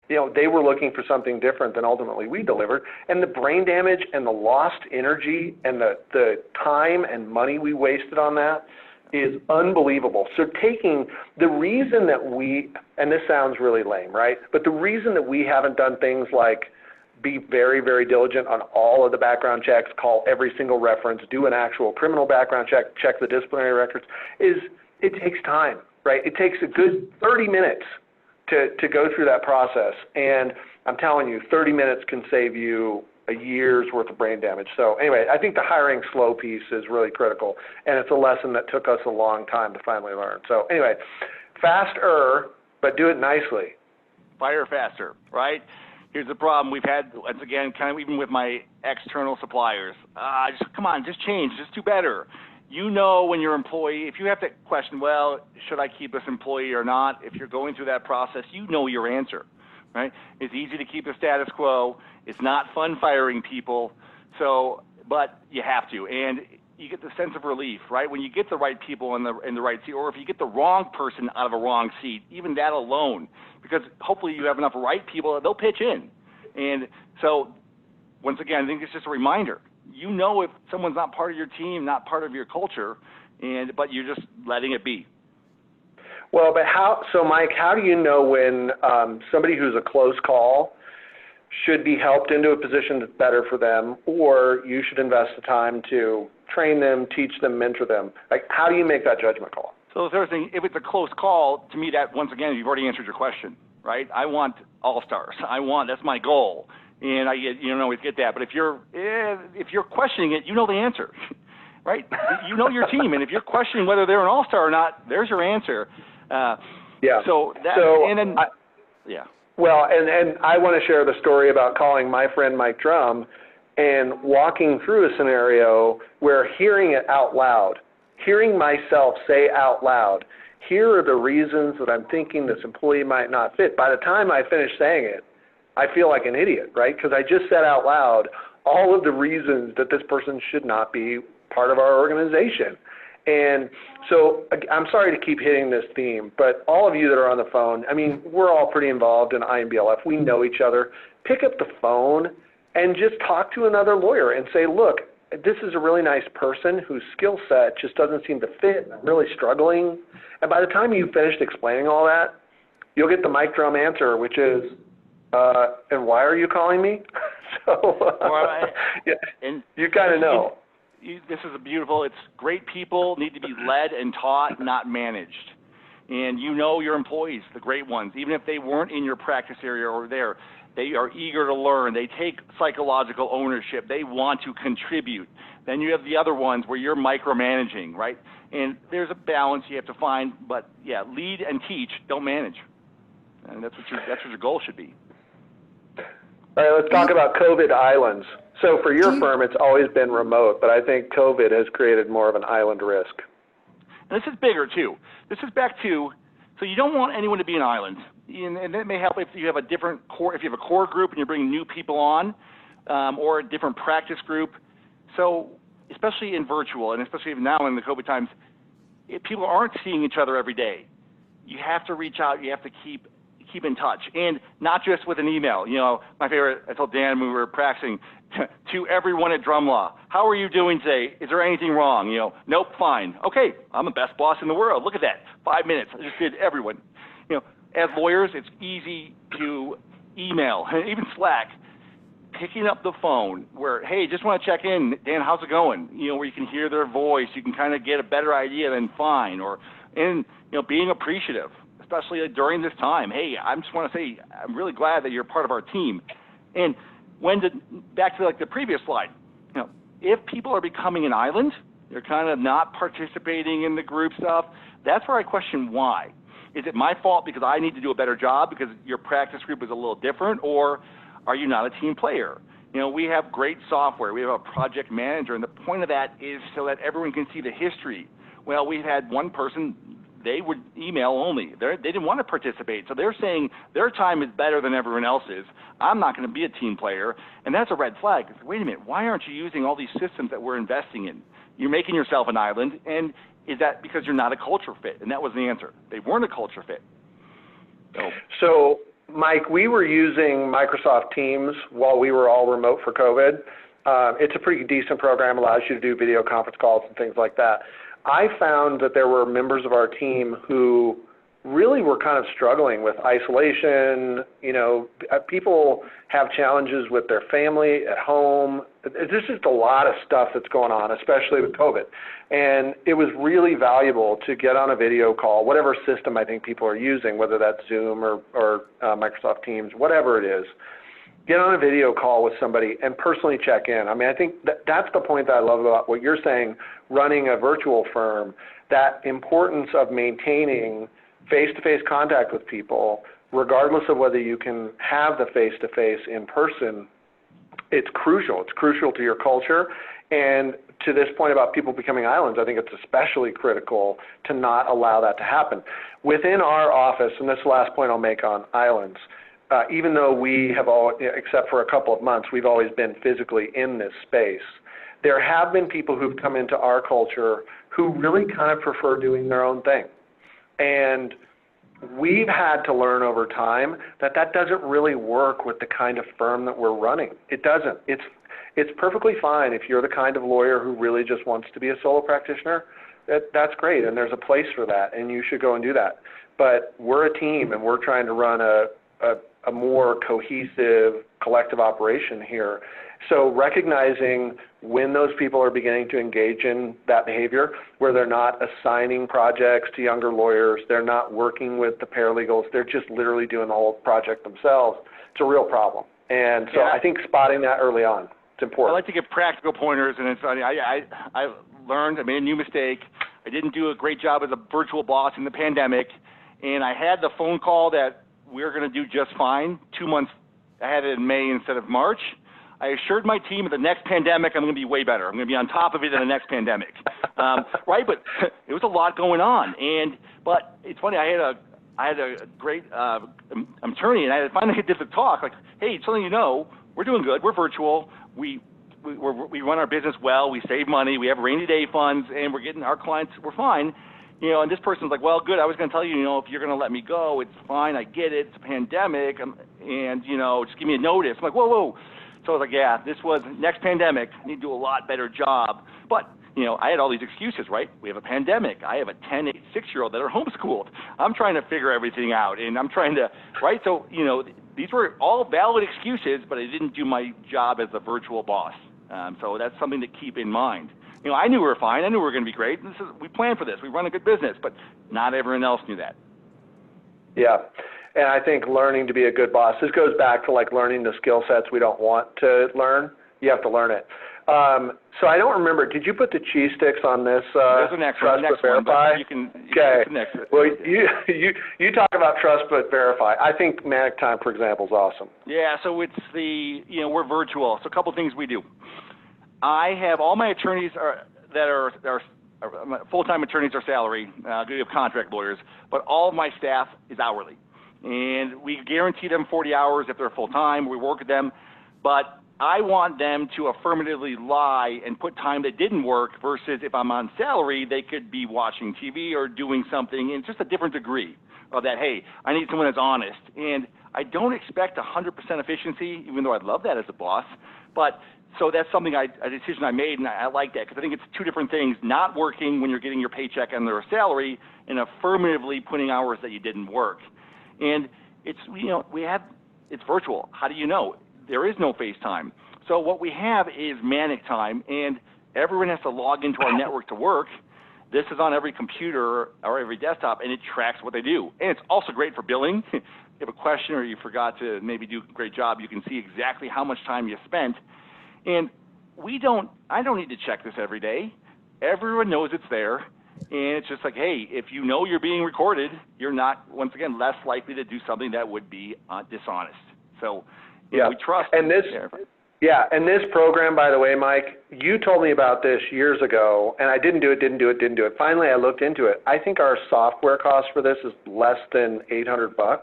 They were looking for something different than ultimately we delivered. And the brain damage and the lost energy and the time and money we wasted on that is unbelievable. So taking the reason that and this sounds really lame, right? But the reason that we haven't done things like be very, very diligent on all of the background checks, call every single reference, do an actual criminal background check the disciplinary records, is it takes time, right? It takes a good 30 minutes to go through that process. And I'm telling you, 30 minutes can save you a year's worth of brain damage. So anyway, I think the hiring slow piece is really critical, and it's a lesson that took us a long time to finally learn. So anyway, faster, but do it nicely. Fire faster, right? Here's the problem we've had, once again, kind of even with my external suppliers. Come on, just change, just do better. When your employee, if you have to question, well, should I keep this employee or not? If you're going through that process, your answer, right? It's easy to keep the status quo. It's not fun firing people, but you have to. And you get the sense of relief, right? When you get the right people in the right seat, or if you get the wrong person out of a wrong seat, even that alone, because hopefully you have enough right people, they'll pitch in. And so, once again, I think it's just a reminder. If someone's not part of your team, not part of your culture, but you're just letting it be. Well, but Mike, how do you know when somebody who's a close call should be helped into a position that's better for them, or you should invest the time to train them, teach them, mentor them? Like, how do you make that judgment call? So the third thing, if it's a close call, to me that, once again, you've already answered your question, right? I want all-stars. That's my goal. And I always get that. But if you're questioning it, the answer, right? Your team, and if you're questioning whether they're an all-star or not, there's your answer. Well, and I want to share the story about calling my friend Mike Drumm and walking through a scenario where hearing it out loud, hearing myself say out loud, here are the reasons that I'm thinking this employee might not fit. By the time I finish saying it, I feel like an idiot, right? Because I just said out loud all of the reasons that this person should not be part of our organization. And so I'm sorry to keep hitting this theme, but all of you that are on the phone, we're all pretty involved in IMBLF. We know each other. Pick up the phone and just talk to another lawyer and say, look, this is a really nice person whose skill set just doesn't seem to fit. I'm really struggling. And by the time you've finished explaining all that, you'll get the Mike Drumm answer, which is, and why are you calling me? You kind of know. This is it's great people need to be led and taught, not managed. And your employees, the great ones, even if they weren't in your practice area or there, they are eager to learn. They take psychological ownership. They want to contribute. Then you have the other ones where you're micromanaging, right? And there's a balance you have to find, but lead and teach, don't manage. And that's what your goal should be. All right, let's talk about COVID islands. So for your firm, it's always been remote, but I think COVID has created more of an island risk. And this is bigger too. This is back to, so you don't want anyone to be an island. And that may help if you have a different core, if you have a core group and you're bringing new people on, or a different practice group. So especially in virtual, and especially now in the COVID times, if people aren't seeing each other every day, you have to reach out, you have to keep in touch, and not just with an email. You know, my favorite, I told Dan when we were practicing, to everyone at Drumm Law, how are you doing today? Is there anything wrong? You know, nope, fine. Okay, I'm the best boss in the world. Look at that, 5 minutes, I just did everyone. You know, as lawyers, it's easy to email, even Slack, picking up the phone where, hey, just want to check in, Dan, how's it going? You know, where you can hear their voice, you can kind of get a better idea than fine, and you know, being appreciative, especially during this time. Hey, I just want to say, I'm really glad that you're part of our team. And back to like the previous slide, you know, if people are becoming an island, they're kind of not participating in the group stuff, that's where I question why. Is it my fault because I need to do a better job because your practice group is a little different, or are you not a team player? You know, we have great software. We have a project manager, and the point of that is so that everyone can see the history. Well, we've had one person, they would email only. They didn't want to participate. So they're saying their time is better than everyone else's. I'm not going to be a team player. And that's a red flag. It's, wait a minute, why aren't you using all these systems that we're investing in? You're making yourself an island, and is that because you're not a culture fit? And that was the answer. They weren't a culture fit. So Mike, we were using Microsoft Teams while we were all remote for COVID. It's a pretty decent program, allows you to do video conference calls and things like that. I found that there were members of our team who really were kind of struggling with isolation. You know, people have challenges with their family at home. There's just a lot of stuff that's going on, especially with COVID. And it was really valuable to get on a video call, whatever system I think people are using, whether that's Zoom or Microsoft Teams, whatever it is. Get on a video call with somebody and personally check in. I mean, I think that's the point that I love about what you're saying, running a virtual firm, that importance of maintaining face-to-face contact with people, regardless of whether you can have the face-to-face in person. It's crucial. It's crucial to your culture. And to this point about people becoming islands, I think it's especially critical to not allow that to happen. Within our office, and this is the last point I'll make on islands, even though we have all, except for a couple of months, we've always been physically in this space, there have been people who've come into our culture who really kind of prefer doing their own thing. And we've had to learn over time that that doesn't really work with the kind of firm that we're running. It doesn't. It's perfectly fine if you're the kind of lawyer who really just wants to be a solo practitioner. That's great, and there's a place for that, and you should go and do that. But we're a team, and we're trying to run a more cohesive collective operation here. So recognizing when those people are beginning to engage in that behavior, where they're not assigning projects to younger lawyers, they're not working with the paralegals, they're just literally doing the whole project themselves, it's a real problem. And so I think spotting that early on, it's important. I like to give practical pointers, and it's funny. I learned, I made a new mistake. I didn't do a great job as a virtual boss in the pandemic, and I had the phone call that we're going to do just fine. 2 months, I had it in May instead of March. I assured my team at the next pandemic I'm going to be way better. I'm going to be on top of it in the next pandemic, right? But it was a lot going on, but it's funny. I had a great attorney, and I finally did the talk. Like, hey, just letting you know, we're doing good. We're virtual. We run our business well. We save money. We have rainy day funds, and we're getting our clients. We're fine. You know, and this person's like, well, good. I was going to tell you, you know, if you're going to let me go, it's fine. I get it. It's a pandemic, and you know, just give me a notice. I'm like, whoa. So I was like, yeah, this was next pandemic. I need to do a lot better job. But, you know, I had all these excuses, right? We have a pandemic. I have a 10, 8, 6-year-old that are homeschooled. I'm trying to figure everything out, and I'm trying to, right? So, you know, these were all valid excuses, but I didn't do my job as a virtual boss. So that's something to keep in mind. You know, I knew we were fine. I knew we were going to be great. We planned for this. We run a good business, but not everyone else knew that. Yeah. And I think learning to be a good boss, this goes back to like learning the skill sets we don't want to learn. You have to learn it. So I don't remember. Did you put the cheese sticks on this? There's the next trust one. but verify. You can okay. Next. Well, you talk about trust but verify. I think Manic Time, for example, is awesome. Yeah. So it's we're virtual. So a couple things we do. I have all my attorneys that are full-time attorneys are salary. We have contract lawyers, but all of my staff is hourly, and we guarantee them 40 hours if they're full-time. We work with them, but I want them to affirmatively lie and put time that didn't work versus if I'm on salary, they could be watching TV or doing something in just a different degree of that, hey, I need someone that's honest. And I don't expect 100% efficiency, even though I'd love that as a boss. But so that's something a decision I made, and I like that because I think it's two different things, not working when you're getting your paycheck and their salary and affirmatively putting hours that you didn't work. And it's, it's virtual. How do you know? There is no FaceTime. So what we have is Manic Time, and everyone has to log into our network to work. This is on every computer or every desktop, and it tracks what they do. And it's also great for billing. If you have a question or you forgot to maybe do a great job, you can see exactly how much time you spent. And I don't need to check this every day. Everyone knows it's there. And it's just like, hey, if you know you're being recorded, you're not, once again, less likely to do something that would be dishonest. So yeah, we trust. And this, yeah, and this program, by the way, Mike, you told me about this years ago, and I didn't do it. Finally, I looked into it. I think our software cost for this is less than $800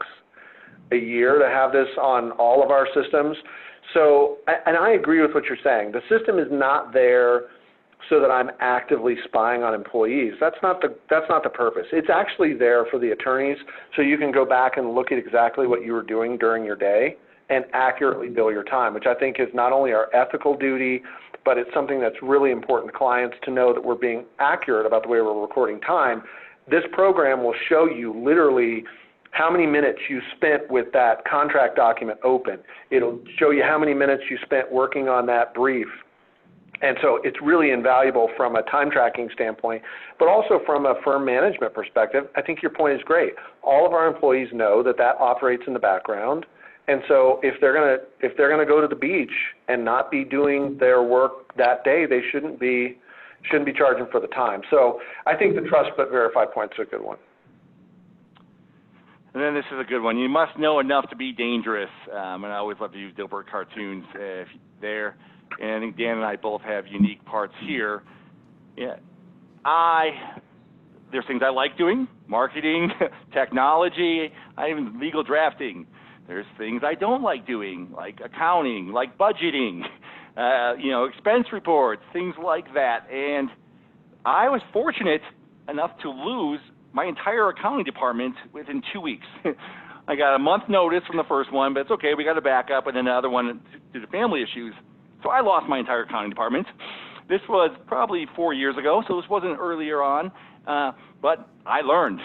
a year to have this on all of our systems. So, and I agree with what you're saying. The system is not there so that I'm actively spying on employees. That's not the purpose. It's actually there for the attorneys so you can go back and look at exactly what you were doing during your day and accurately bill your time, which I think is not only our ethical duty, but it's something that's really important to clients to know that we're being accurate about the way we're recording time. This program will show you literally how many minutes you spent with that contract document open. It'll show you how many minutes you spent working on that brief. And so it's really invaluable from a time tracking standpoint, but also from a firm management perspective. I think your point is great. All of our employees know that operates in the background. And so if they're gonna go to the beach and not be doing their work that day, they shouldn't be charging for the time. So I think the trust but verify point's a good one. And then this is a good one. You must know enough to be dangerous. And I always love to use Dilbert cartoons there. And I think Dan and I both have unique parts here. Yeah, there's things I like doing, marketing, technology, even legal drafting. There's things I don't like doing, like accounting, like budgeting, expense reports, things like that. And I was fortunate enough to lose my entire accounting department within 2 weeks. I got a month notice from the first one, but it's okay. We got a backup, and then another one due to family issues. So I lost my entire accounting department. This was probably 4 years ago, so this wasn't earlier on, but I learned.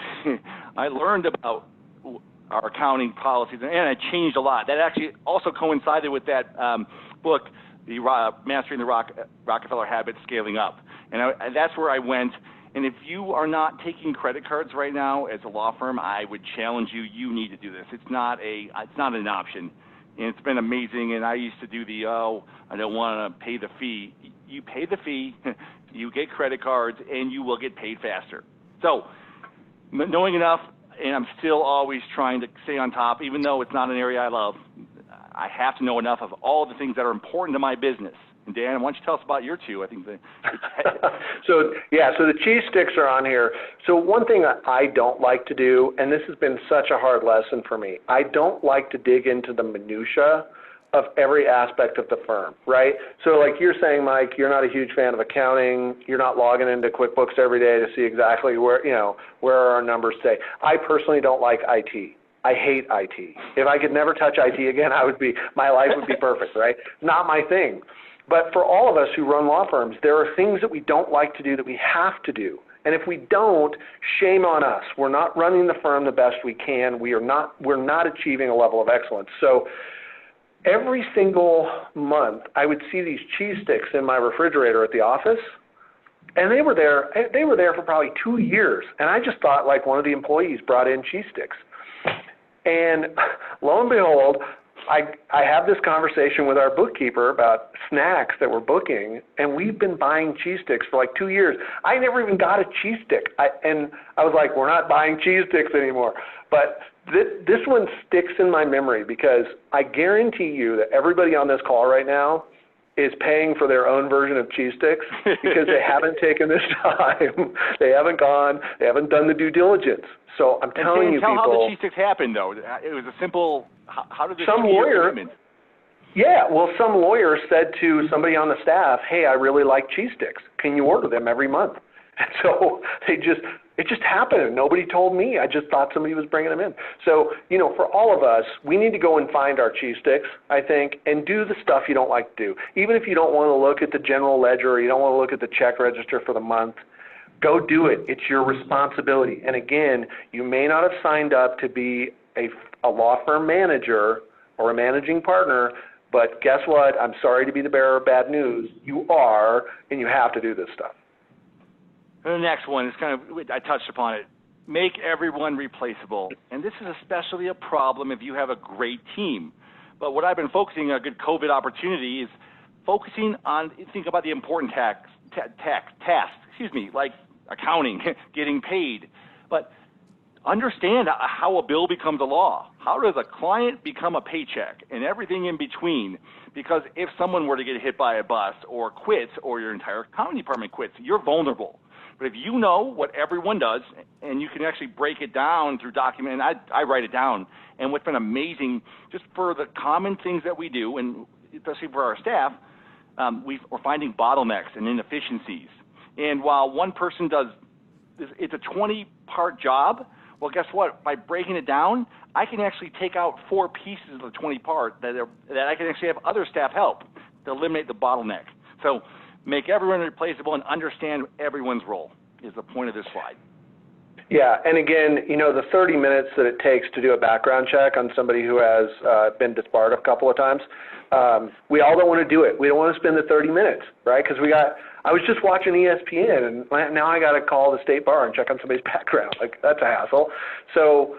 I learned about our accounting policies, and I changed a lot. That actually also coincided with that book, the Mastering the Rockefeller Habit, Scaling Up. And that's where I went. And if you are not taking credit cards right now as a law firm, I would challenge you. You need to do this. It's not an option. And it's been amazing. And I used to do I don't want to pay the fee. You pay the fee, you get credit cards, and you will get paid faster. So knowing enough, and I'm still always trying to stay on top, even though it's not an area I love. I have to know enough of all the things that are important to my business. And Dan, why don't you tell us about your two? I think So the cheese sticks are on here. So one thing I don't like to do, and this has been such a hard lesson for me, I don't like to dig into the minutia of every aspect of the firm, right? So like you're saying, Mike, you're not a huge fan of accounting. You're not logging into QuickBooks every day to see exactly where are our numbers say. I personally don't like IT. I hate IT. If I could never touch IT again, my life would be perfect, right? Not my thing. But for all of us who run law firms, there are things that we don't like to do that we have to do. And if we don't, shame on us. We're not running the firm the best we can. We're not achieving a level of excellence. So every single month, I would see these cheese sticks in my refrigerator at the office, and they were there for probably 2 years. And I just thought like one of the employees brought in cheese sticks. And lo and behold, I have this conversation with our bookkeeper about snacks that we're booking, and we've been buying cheese sticks for like 2 years. I never even got a cheese stick. And I was like, we're not buying cheese sticks anymore. But this one sticks in my memory because I guarantee you that everybody on this call right now is paying for their own version of cheese sticks because they haven't taken this time. They haven't gone. They haven't done the due diligence. So I'm telling you, people. Tell how the cheese sticks happened, though. It was a simple. How did this? Some lawyer. Yeah, well, some lawyer said to somebody on the staff, "Hey, I really like cheese sticks. Can you order them every month?" And so it just happened, and nobody told me. I just thought somebody was bringing them in. So, for all of us, we need to go and find our cheese sticks, I think, and do the stuff you don't like to do. Even if you don't want to look at the general ledger or you don't want to look at the check register for the month, go do it. It's your responsibility. And again, you may not have signed up to be a law firm manager or a managing partner, but guess what? I'm sorry to be the bearer of bad news. You are, and you have to do this stuff. The next one is I touched upon it. Make everyone replaceable. And this is especially a problem if you have a great team. But what I've been focusing on, a good COVID opportunity, is focusing on, think about the important tasks, like accounting, getting paid. But understand how a bill becomes a law. How does a client become a paycheck and everything in between? Because if someone were to get hit by a bus or quits or your entire accounting department quits, you're vulnerable. But if you know what everyone does, and you can actually break it down through document, and I write it down, and what's been amazing, just for the common things that we do, and especially for our staff, we're finding bottlenecks and inefficiencies. And while one person does, it's a 20-part job, well, guess what? By breaking it down, I can actually take out 4 pieces of the 20-part that I can actually have other staff help to eliminate the bottleneck. So make everyone replaceable and understand everyone's role is the point of this slide. Yeah, and again, the 30 minutes that it takes to do a background check on somebody who has been disbarred a couple of times, we all don't want to do it. We don't want to spend the 30 minutes, right? Because I was just watching ESPN, and now I got to call the state bar and check on somebody's background. Like, that's a hassle. So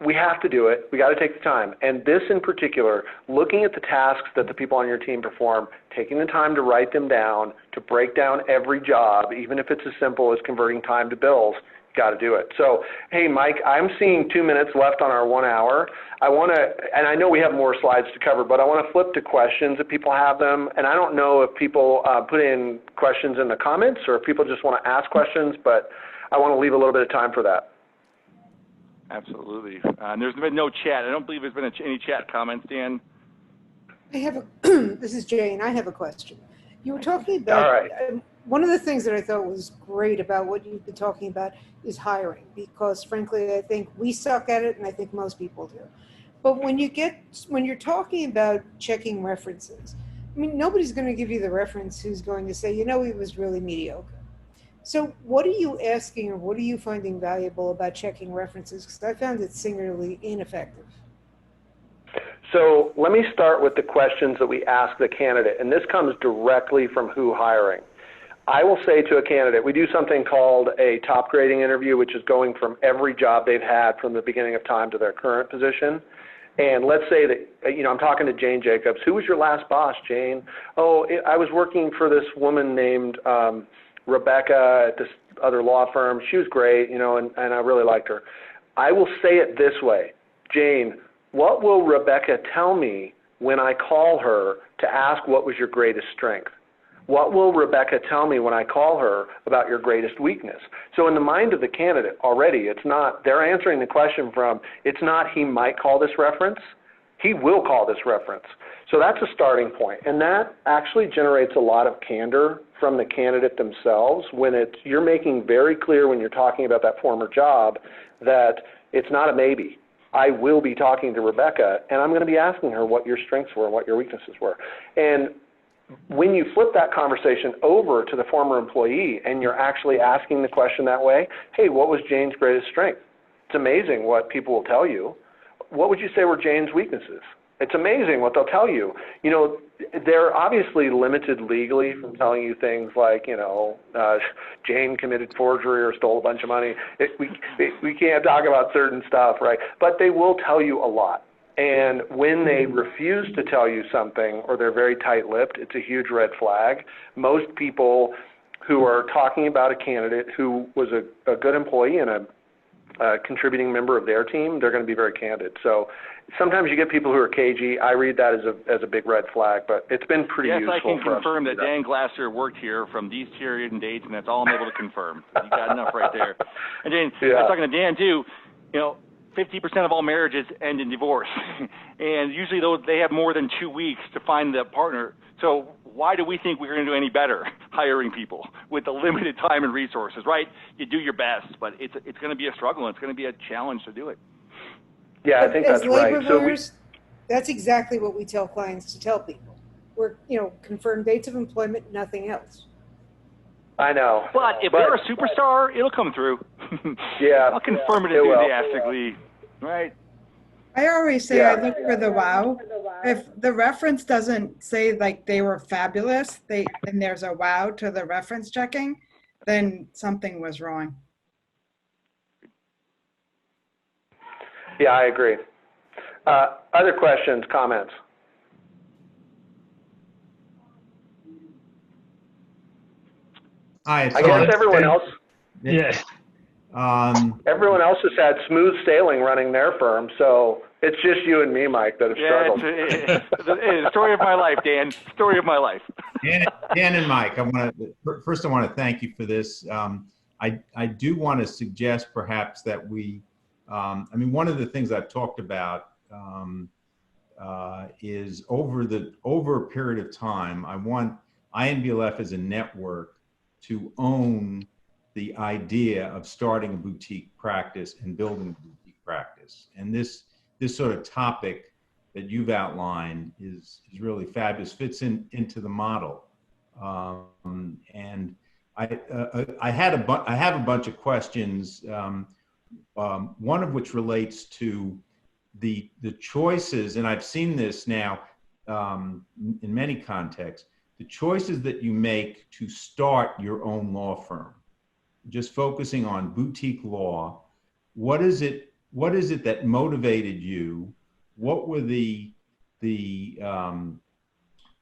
we have to do it. We got to take the time. And this in particular, looking at the tasks that the people on your team perform, taking the time to write them down, to break down every job, even if it's as simple as converting time to bills, you got to do it. So, hey, Mike, I'm seeing 2 minutes left on our 1 hour. And I know we have more slides to cover, but I want to flip to questions if people have them. And I don't know if people put in questions in the comments or if people just want to ask questions, but I want to leave a little bit of time for that. Absolutely. And there's been no chat. I don't believe there's been any chat comments, Dan. I have this is Jane. I have a question. You were talking about, all right. One of the things that I thought was great about what you've been talking about is hiring, because frankly, I think we suck at it, and I think most people do. But when you're talking about checking references, I mean, nobody's going to give you the reference who's going to say, he was really mediocre. So what are you asking, or what are you finding valuable about checking references? Because I found it singularly ineffective. So let me start with the questions that we ask the candidate, and this comes directly from Who Hiring. I will say to a candidate, we do something called a top grading interview, which is going from every job they've had from the beginning of time to their current position. And let's say that, I'm talking to Jane Jacobs. Who was your last boss, Jane? Oh, I was working for this woman named Rebecca at this other law firm. She was great, and I really liked her. I will say it this way, Jane, what will Rebecca tell me when I call her to ask what was your greatest strength? What will Rebecca tell me when I call her about your greatest weakness? So in the mind of the candidate already, they're answering the question from, it's not he might call this reference, he will call this reference. So that's a starting point. And that actually generates a lot of candor from the candidate themselves when you're making very clear when you're talking about that former job that it's not a maybe. I will be talking to Rebecca, and I'm going to be asking her what your strengths were and what your weaknesses were. And when you flip that conversation over to the former employee and you're actually asking the question that way, hey, what was Jane's greatest strength? It's amazing what people will tell you. What would you say were Jane's weaknesses? It's amazing what they'll tell you. They're obviously limited legally from telling you things like, Jane committed forgery or stole a bunch of money. We can't talk about certain stuff, right? But they will tell you a lot. And when they refuse to tell you something or they're very tight-lipped, it's a huge red flag. Most people who are talking about a candidate who was a good employee and a contributing member of their team, they're going to be very candid. So sometimes you get people who are cagey. I read that as a big red flag, but it's been pretty useful. Yes, I can for confirm that Dan Glasser worked here from these period and dates, and that's all I'm able to confirm. You got enough right there. And Dan, I was talking to Dan too. 50% of all marriages end in divorce, and usually they have more than 2 weeks to find the partner. So why do we think we're going to do any better hiring people with the limited time and resources, right? You do your best, but it's going to be a struggle. It's going to be a challenge to do it. Yeah, I think that's right. As labor lawyers, that's exactly what we tell clients to tell people. We're, confirm dates of employment, nothing else. I know. But if they're a superstar, it'll come through. Yeah. I'll confirm it enthusiastically, right? I always say I look for the wow. If the reference doesn't say like they were fabulous, and there's a wow to the reference checking, then something was wrong. Yeah, I agree. Other questions, comments? Hi, I guess everyone else. Yeah. Everyone else has had smooth sailing running their firm, so it's just you and me, Mike, that have struggled. It's the story of my life, Dan. Story of my life. Dan and Mike, I want to thank you for this. I do want to suggest perhaps that we, one of the things I've talked about is over a period of time, I want INBLF as a network to own the idea of starting a boutique practice and building a boutique practice. And this sort of topic that you've outlined is really fabulous, fits into the model. And I have a bunch of questions, one of which relates to the choices, and I've seen this now in many contexts, the motivations that you make to start your own law firm. Just focusing on boutique law, what is it that motivated you? What were the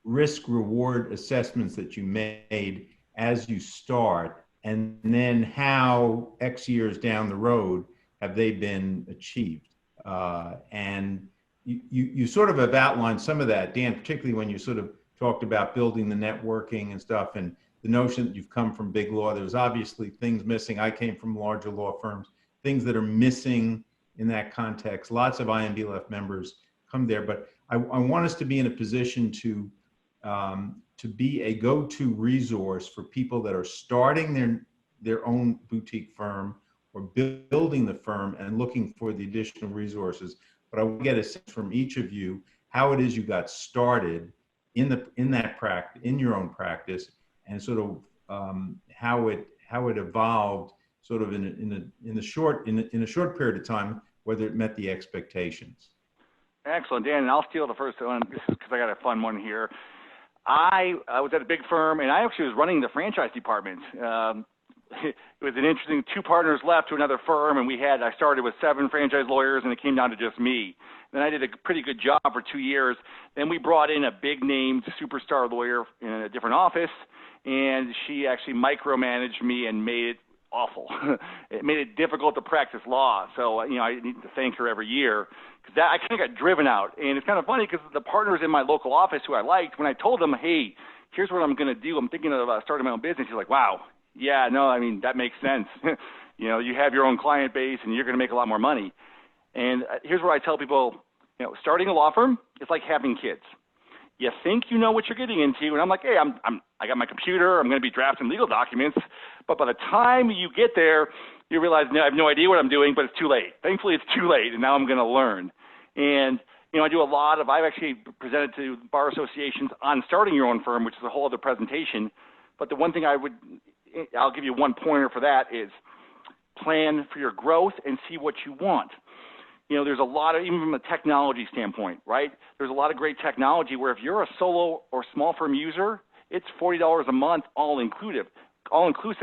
risk reward assessments that you made as you start, and then how X years down the road have they been achieved? And you sort of have outlined some of that, Dan, particularly when you sort of talked about building the networking and stuff, and the notion that you've come from big law. There's obviously things missing. I came from larger law firms, things that are missing in that context. Lots of INBLF members come there, but I want us to be in a position to be a go-to resource for people that are starting their own boutique firm or building the firm and looking for the additional resources. But I want to get a sense from each of you how it is you got started in that practice, in your own practice, and sort of how it evolved sort of in a short period of time, whether it met the expectations. Excellent, Dan. And I'll steal the first one because I got a fun one here. I was at a big firm, and I actually was running the franchise department. It was an interesting, 2 partners left to another firm, and I started with 7 franchise lawyers, and it came down to just me. Then I did a pretty good job for 2 years. Then we brought in a big-named superstar lawyer in a different office, and she actually micromanaged me and made it awful. It made it difficult to practice law. So, I need to thank her every year because I kind of got driven out. And it's kind of funny because the partners in my local office who I liked, when I told them, hey, here's what I'm going to do, I'm thinking of starting my own business, he's like, wow. Yeah, no, that makes sense. You have your own client base and you're going to make a lot more money. And here's what I tell people, starting a law firm, it's like having kids. You think you know what you're getting into, and I'm like, hey, I got my computer, I'm going to be drafting legal documents, but by the time you get there, you realize, no, I have no idea what I'm doing, but it's too late. Thankfully, it's too late, and now I'm going to learn. And I've actually presented to bar associations on starting your own firm, which is a whole other presentation. But the one thing I'll give you one pointer for that is plan for your growth and see what you want. There's a lot of, even from a technology standpoint, right? There's a lot of great technology where if you're a solo or small firm user, it's $40 a month all inclusive,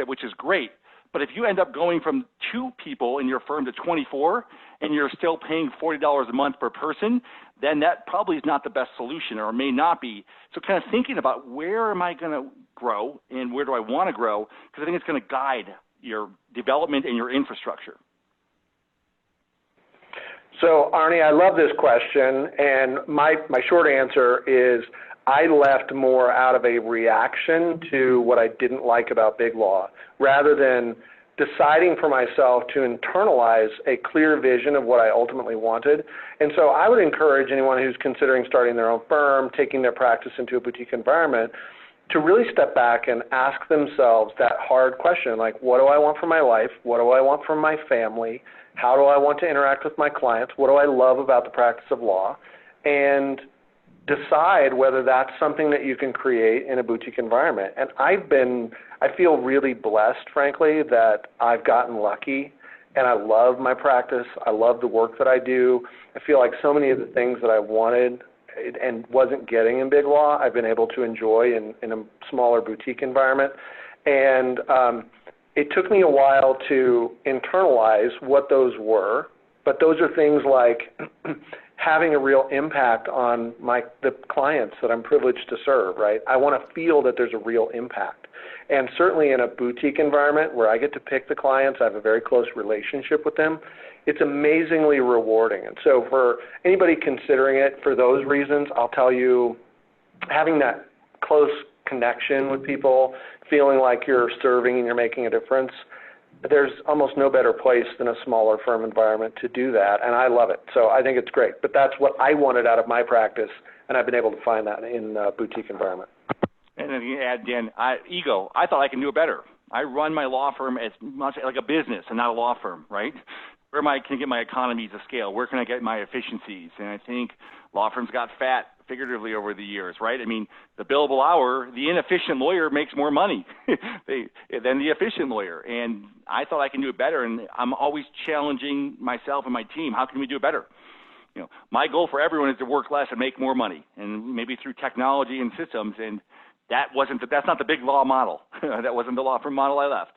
which is great. But if you end up going from 2 people in your firm to 24 and you're still paying $40 a month per person, then that probably is not the best solution, or may not be. So kind of thinking about, where am I going to grow and where do I want to grow? Because I think it's going to guide your development and your infrastructure. So, Arnie, I love this question, and my short answer is I left more out of a reaction to what I didn't like about big law, rather than deciding for myself to internalize a clear vision of what I ultimately wanted. And so I would encourage anyone who's considering starting their own firm, taking their practice into a boutique environment, to really step back and ask themselves that hard question, like, what do I want from my life? What do I want from my family? How do I want to interact with my clients? What do I love about the practice of law? And decide whether that's something that you can create in a boutique environment. And I feel really blessed, frankly, that I've gotten lucky, and I love my practice. I love the work that I do. I feel like so many of the things that I wanted and wasn't getting in big law, I've been able to enjoy in a smaller boutique environment. And it took me a while to internalize what those were, but those are things like having a real impact on the clients that I'm privileged to serve, right? I want to feel that there's a real impact. And certainly in a boutique environment where I get to pick the clients, I have a very close relationship with them, it's amazingly rewarding. And so for anybody considering it for those reasons, I'll tell you, having that close connection with people, feeling like you're serving and you're making a difference, there's almost no better place than a smaller firm environment to do that, and I love it. So I think it's great. But that's what I wanted out of my practice, and I've been able to find that in a boutique environment. And then you add, Dan, ego. I thought I could do it better. I run my law firm as much like a business and not a law firm, right? Where can I get my economies of scale? Where can I get my efficiencies? And I think law firms got fat figuratively over the years, right? I mean, the billable hour, the inefficient lawyer makes more money than the efficient lawyer. And I thought I can do it better. And I'm always challenging myself and my team. How can we do it better? You know, my goal for everyone is to work less and make more money, and maybe through technology and systems. And that's not the big law model. That wasn't the law firm model I left.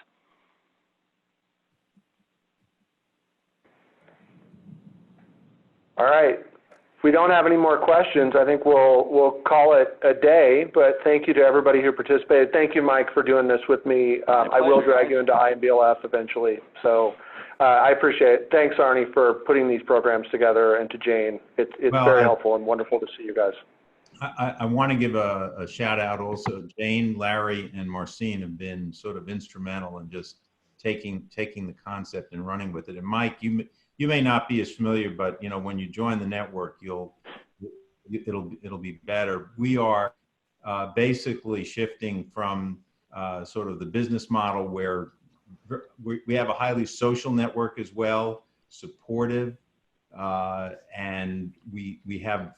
All right. If we don't have any more questions, I think we'll call it a day. But thank you to everybody who participated. Thank you, Mike, for doing this with me. I will drag you into IMBLF eventually. So I appreciate it. Thanks, Arnie, for putting these programs together, and to Jane. It's very helpful and wonderful to see you guys. I want to give a shout out also. Jane, Larry, and Marcine have been sort of instrumental in just taking the concept and running with it. And Mike, you may not be as familiar, but you know, when you join the network, it'll be better. We are basically shifting from sort of the business model where we have a highly social network as well, supportive, and we have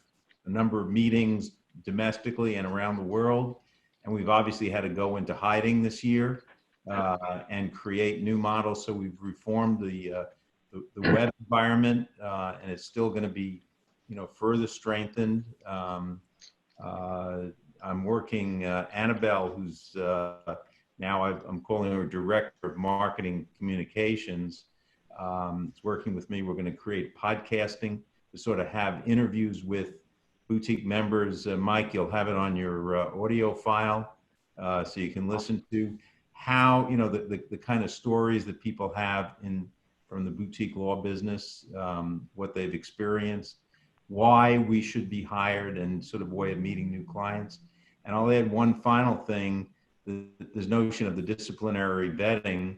a number of meetings domestically and around the world. And we've obviously had to go into hiding this year and create new models. So we've reformed the web environment, and it's still going to be, further strengthened. I'm working, Annabelle, who's now I'm calling her Director of Marketing Communications. Is working with me. We're going to create podcasting to sort of have interviews with boutique members. Mike, you'll have it on your audio file so you can listen to how, the kind of stories that people have from the boutique law business, what they've experienced, why we should be hired, and sort of way of meeting new clients. And I'll add one final thing, this notion of the disciplinary vetting.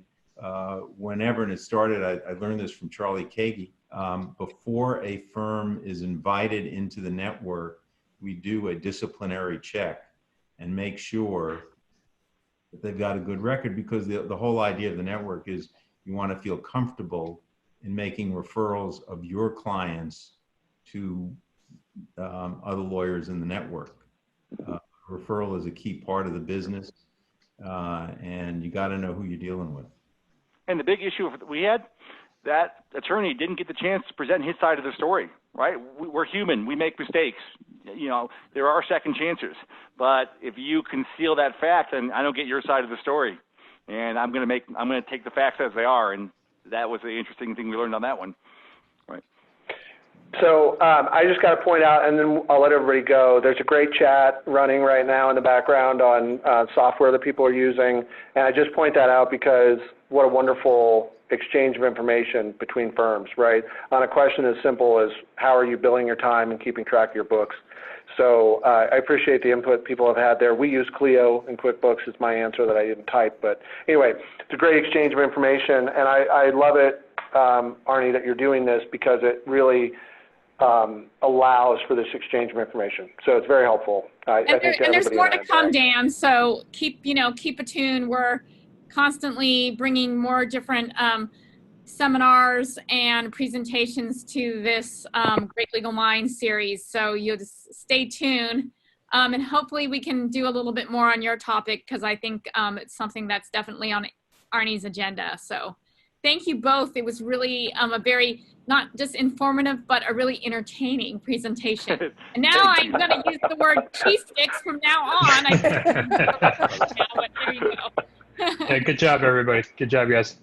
Whenever, and it started, I learned this from Charlie Kagi, before a firm is invited into the network, we do a disciplinary check and make sure that they've got a good record, because the whole idea of the network is you want to feel comfortable in making referrals of your clients to other lawyers in the network. Referral is a key part of the business, and you got to know who you're dealing with. And the big issue we had, that attorney didn't get the chance to present his side of the story, right? We're human. We make mistakes. There are second chances. But if you conceal that fact, then I don't get your side of the story. and I'm going to take the facts as they are, and that was the interesting thing we learned on that one. Right. So I just got to point out, and then I'll let everybody go. There's a great chat running right now in the background on software that people are using, and I just point that out because what a wonderful exchange of information between firms, right? On a question as simple as how are you billing your time and keeping track of your books. So I appreciate the input people have had there. We use Clio in QuickBooks is my answer that I didn't type, but anyway, it's a great exchange of information, and I love it, Arnie, that you're doing this because it really allows for this exchange of information. So it's very helpful. I think and there's more to come, Dan. So keep attuned. We're constantly bringing more different seminars and presentations to this Great Legal Minds series. So you'll just stay tuned. And hopefully we can do a little bit more on your topic because I think it's something that's definitely on Arnie's agenda. So thank you both. It was really a very, not just informative, but a really entertaining presentation. And now I'm going to use the word cheese sticks from now on. But there you go. Yeah, good job, everybody. Good job, guys.